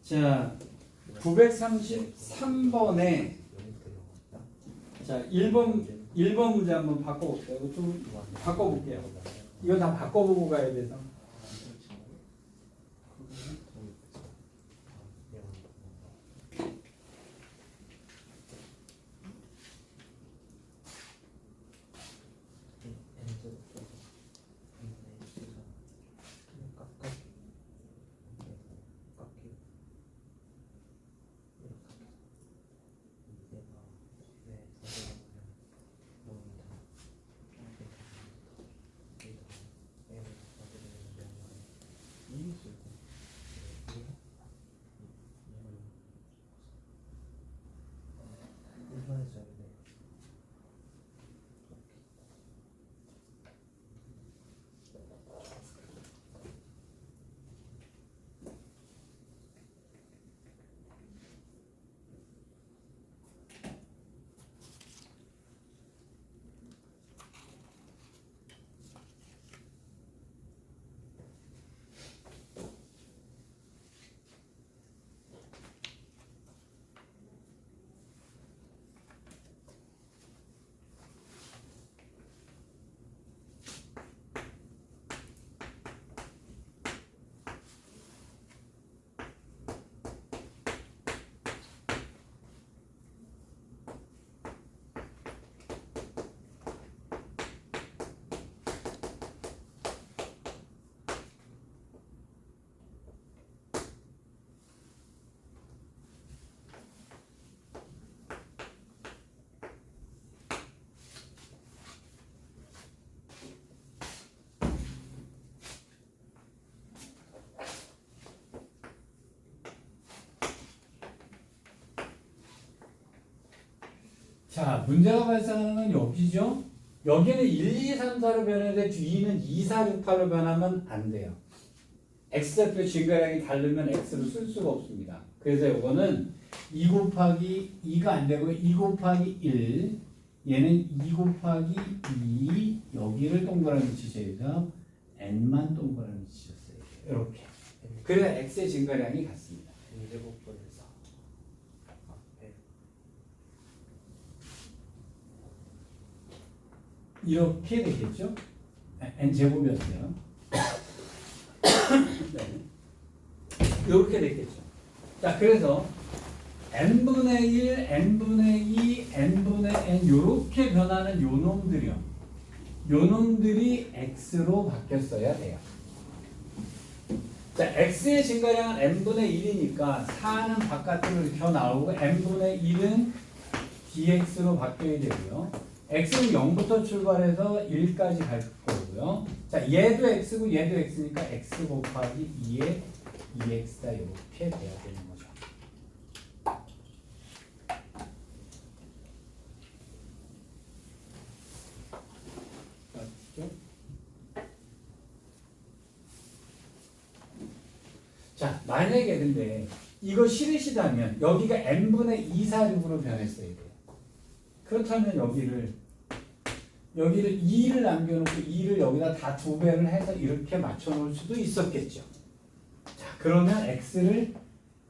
자 933번에 자 1번 문제 한번 바꿔볼게요. 이거 좀 바꿔볼게요. 이거 다 바꿔보고 가야 돼서 자, 문제가 발생하는 건 여기죠. 여기는 1, 2, 3, 4로 변하는데 뒤는 2, 4, 6, 8로 변하면 안 돼요. x좌표 증가량이 다르면 x를 쓸 수가 없습니다. 그래서 이거는 2 곱하기 2가 안 되고 2 곱하기 1, 얘는 2 곱하기 2, 여기를 동그라미 치셔야죠. n만 동그라미 치셨어요. 이렇게. 그래야 x의 증가량이 같습니다. n제곱분에서 앞에 이렇게 되겠죠? n제곱이었어요. 네. 이렇게 되겠죠. 자, 그래서 n분의 1, n분의 2, n분의 n 이렇게 변하는 요 놈들이요. 요 놈들이 x로 바뀌었어야 돼요. 자, x의 증가량은 n분의 1이니까 4는 바깥으로 이렇게 나오고 n분의 1은 dx로 바뀌어야 되고요. x는 0부터 출발해서 1까지 갈 거고요. 자, 얘도 x고 얘도 x니까 x 곱하기 2에 2x다 이렇게 돼야 되는 거죠. 맞죠? 자, 만약에 근데 이거 싫으시다면 여기가 n분의 2, 4, 6으로 변했어야 돼요. 그렇다면 여기를 2를 남겨놓고 2를 여기다 다 2배를 해서 이렇게 맞춰놓을 수도 있었겠죠. 자, 그러면 x를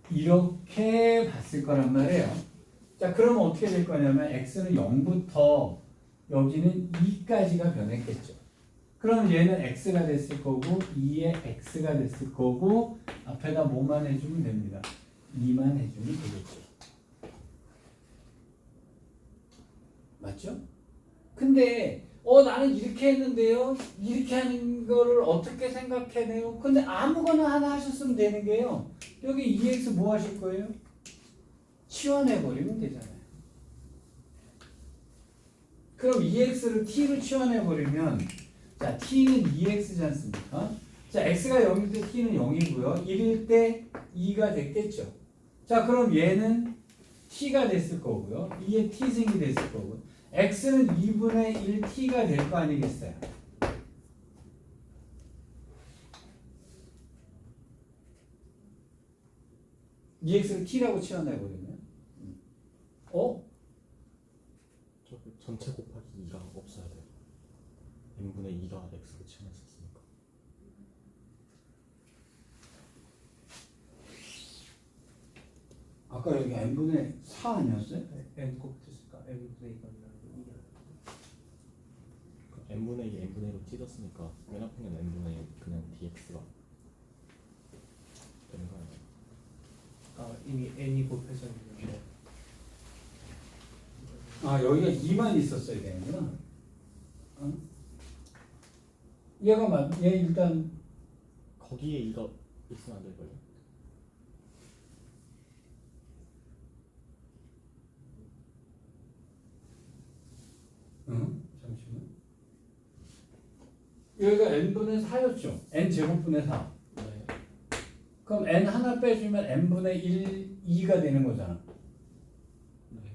이렇게 봤을 거란 말이에요. 자, 그러면 어떻게 될 거냐면 x는 0부터 여기는 2까지가 변했겠죠. 그럼 얘는 x가 됐을 거고 2에 x가 됐을 거고 앞에다 뭐만 해주면 됩니다. 2만 해주면 되겠죠. 맞죠? 근데 나는 이렇게 했는데요. 이렇게 하는 거를 어떻게 생각해내요? 근데 아무거나 하나 하셨으면 되는 게요. 여기 2x 뭐 하실 거예요? 치워내버리면 되잖아요. 그럼 2x를 t를 치워내버리면 자, t는 2x지 않습니까? 자, x가 0일 때 t는 0이고요. 1일 때 2가 됐겠죠. 자, 그럼 얘는 t가 됐을 거고요. 2에 t승이 됐을 거고요. x는 2분의 1 t가 될 거 아니겠어요? 이 x를 t라고 치워내버리면 저기 전체 곱하기 2가 없어야 돼요. n분의 2가 x로 치환했었으니까. 아까 여기 n분의 4 아니었어요? n 곱했으니까 n분의 2가 아니라 2야. n분의 2, n분의 1로 찢었으니까 맨 앞에는 n분의 1 그냥 dx가 되는 거 아니에요? 아 이미 n이 곱해져 있는데 아, 여기가 2만 있었어야 되는구나. 얘 일단 거기에 2가 있으면 안 될걸요? 잠시만. 여기가 n분의 4였죠. n 제곱분의 4. 네. 그럼 n 하나 빼주면 n분의 1, 2가 되는 거잖아. 네.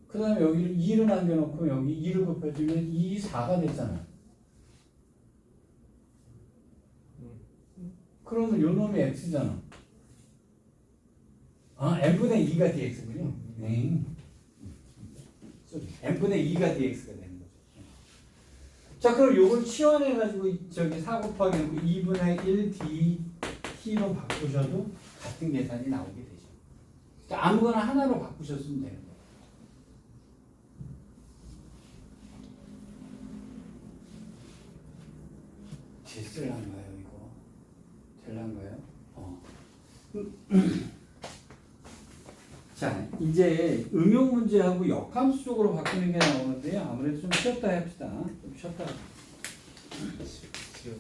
그 다음에 여기를 2를 남겨놓고 여기 2를 곱해주면 2, 4가 됐잖아. 그러면 요 놈이 x잖아. 아, n분의 2가 dx군요. 네. n분의 2가 dx가 되는 거죠. 자, 그럼 요걸 치환해가지고 저기 4 곱하기 2분의 1 dt로 바꾸셔도 같은 계산이 나오게 되죠. 그러니까 아무거나 하나로 바꾸셨으면 되는 거예요. 됐을란가요, 이거? 될란가요? 자, 이제 응용 문제하고 역함수 쪽으로 바뀌는 게 나오는데요. 아무래도 좀 쉬었다 합시다. 좀 쉬었다. 지금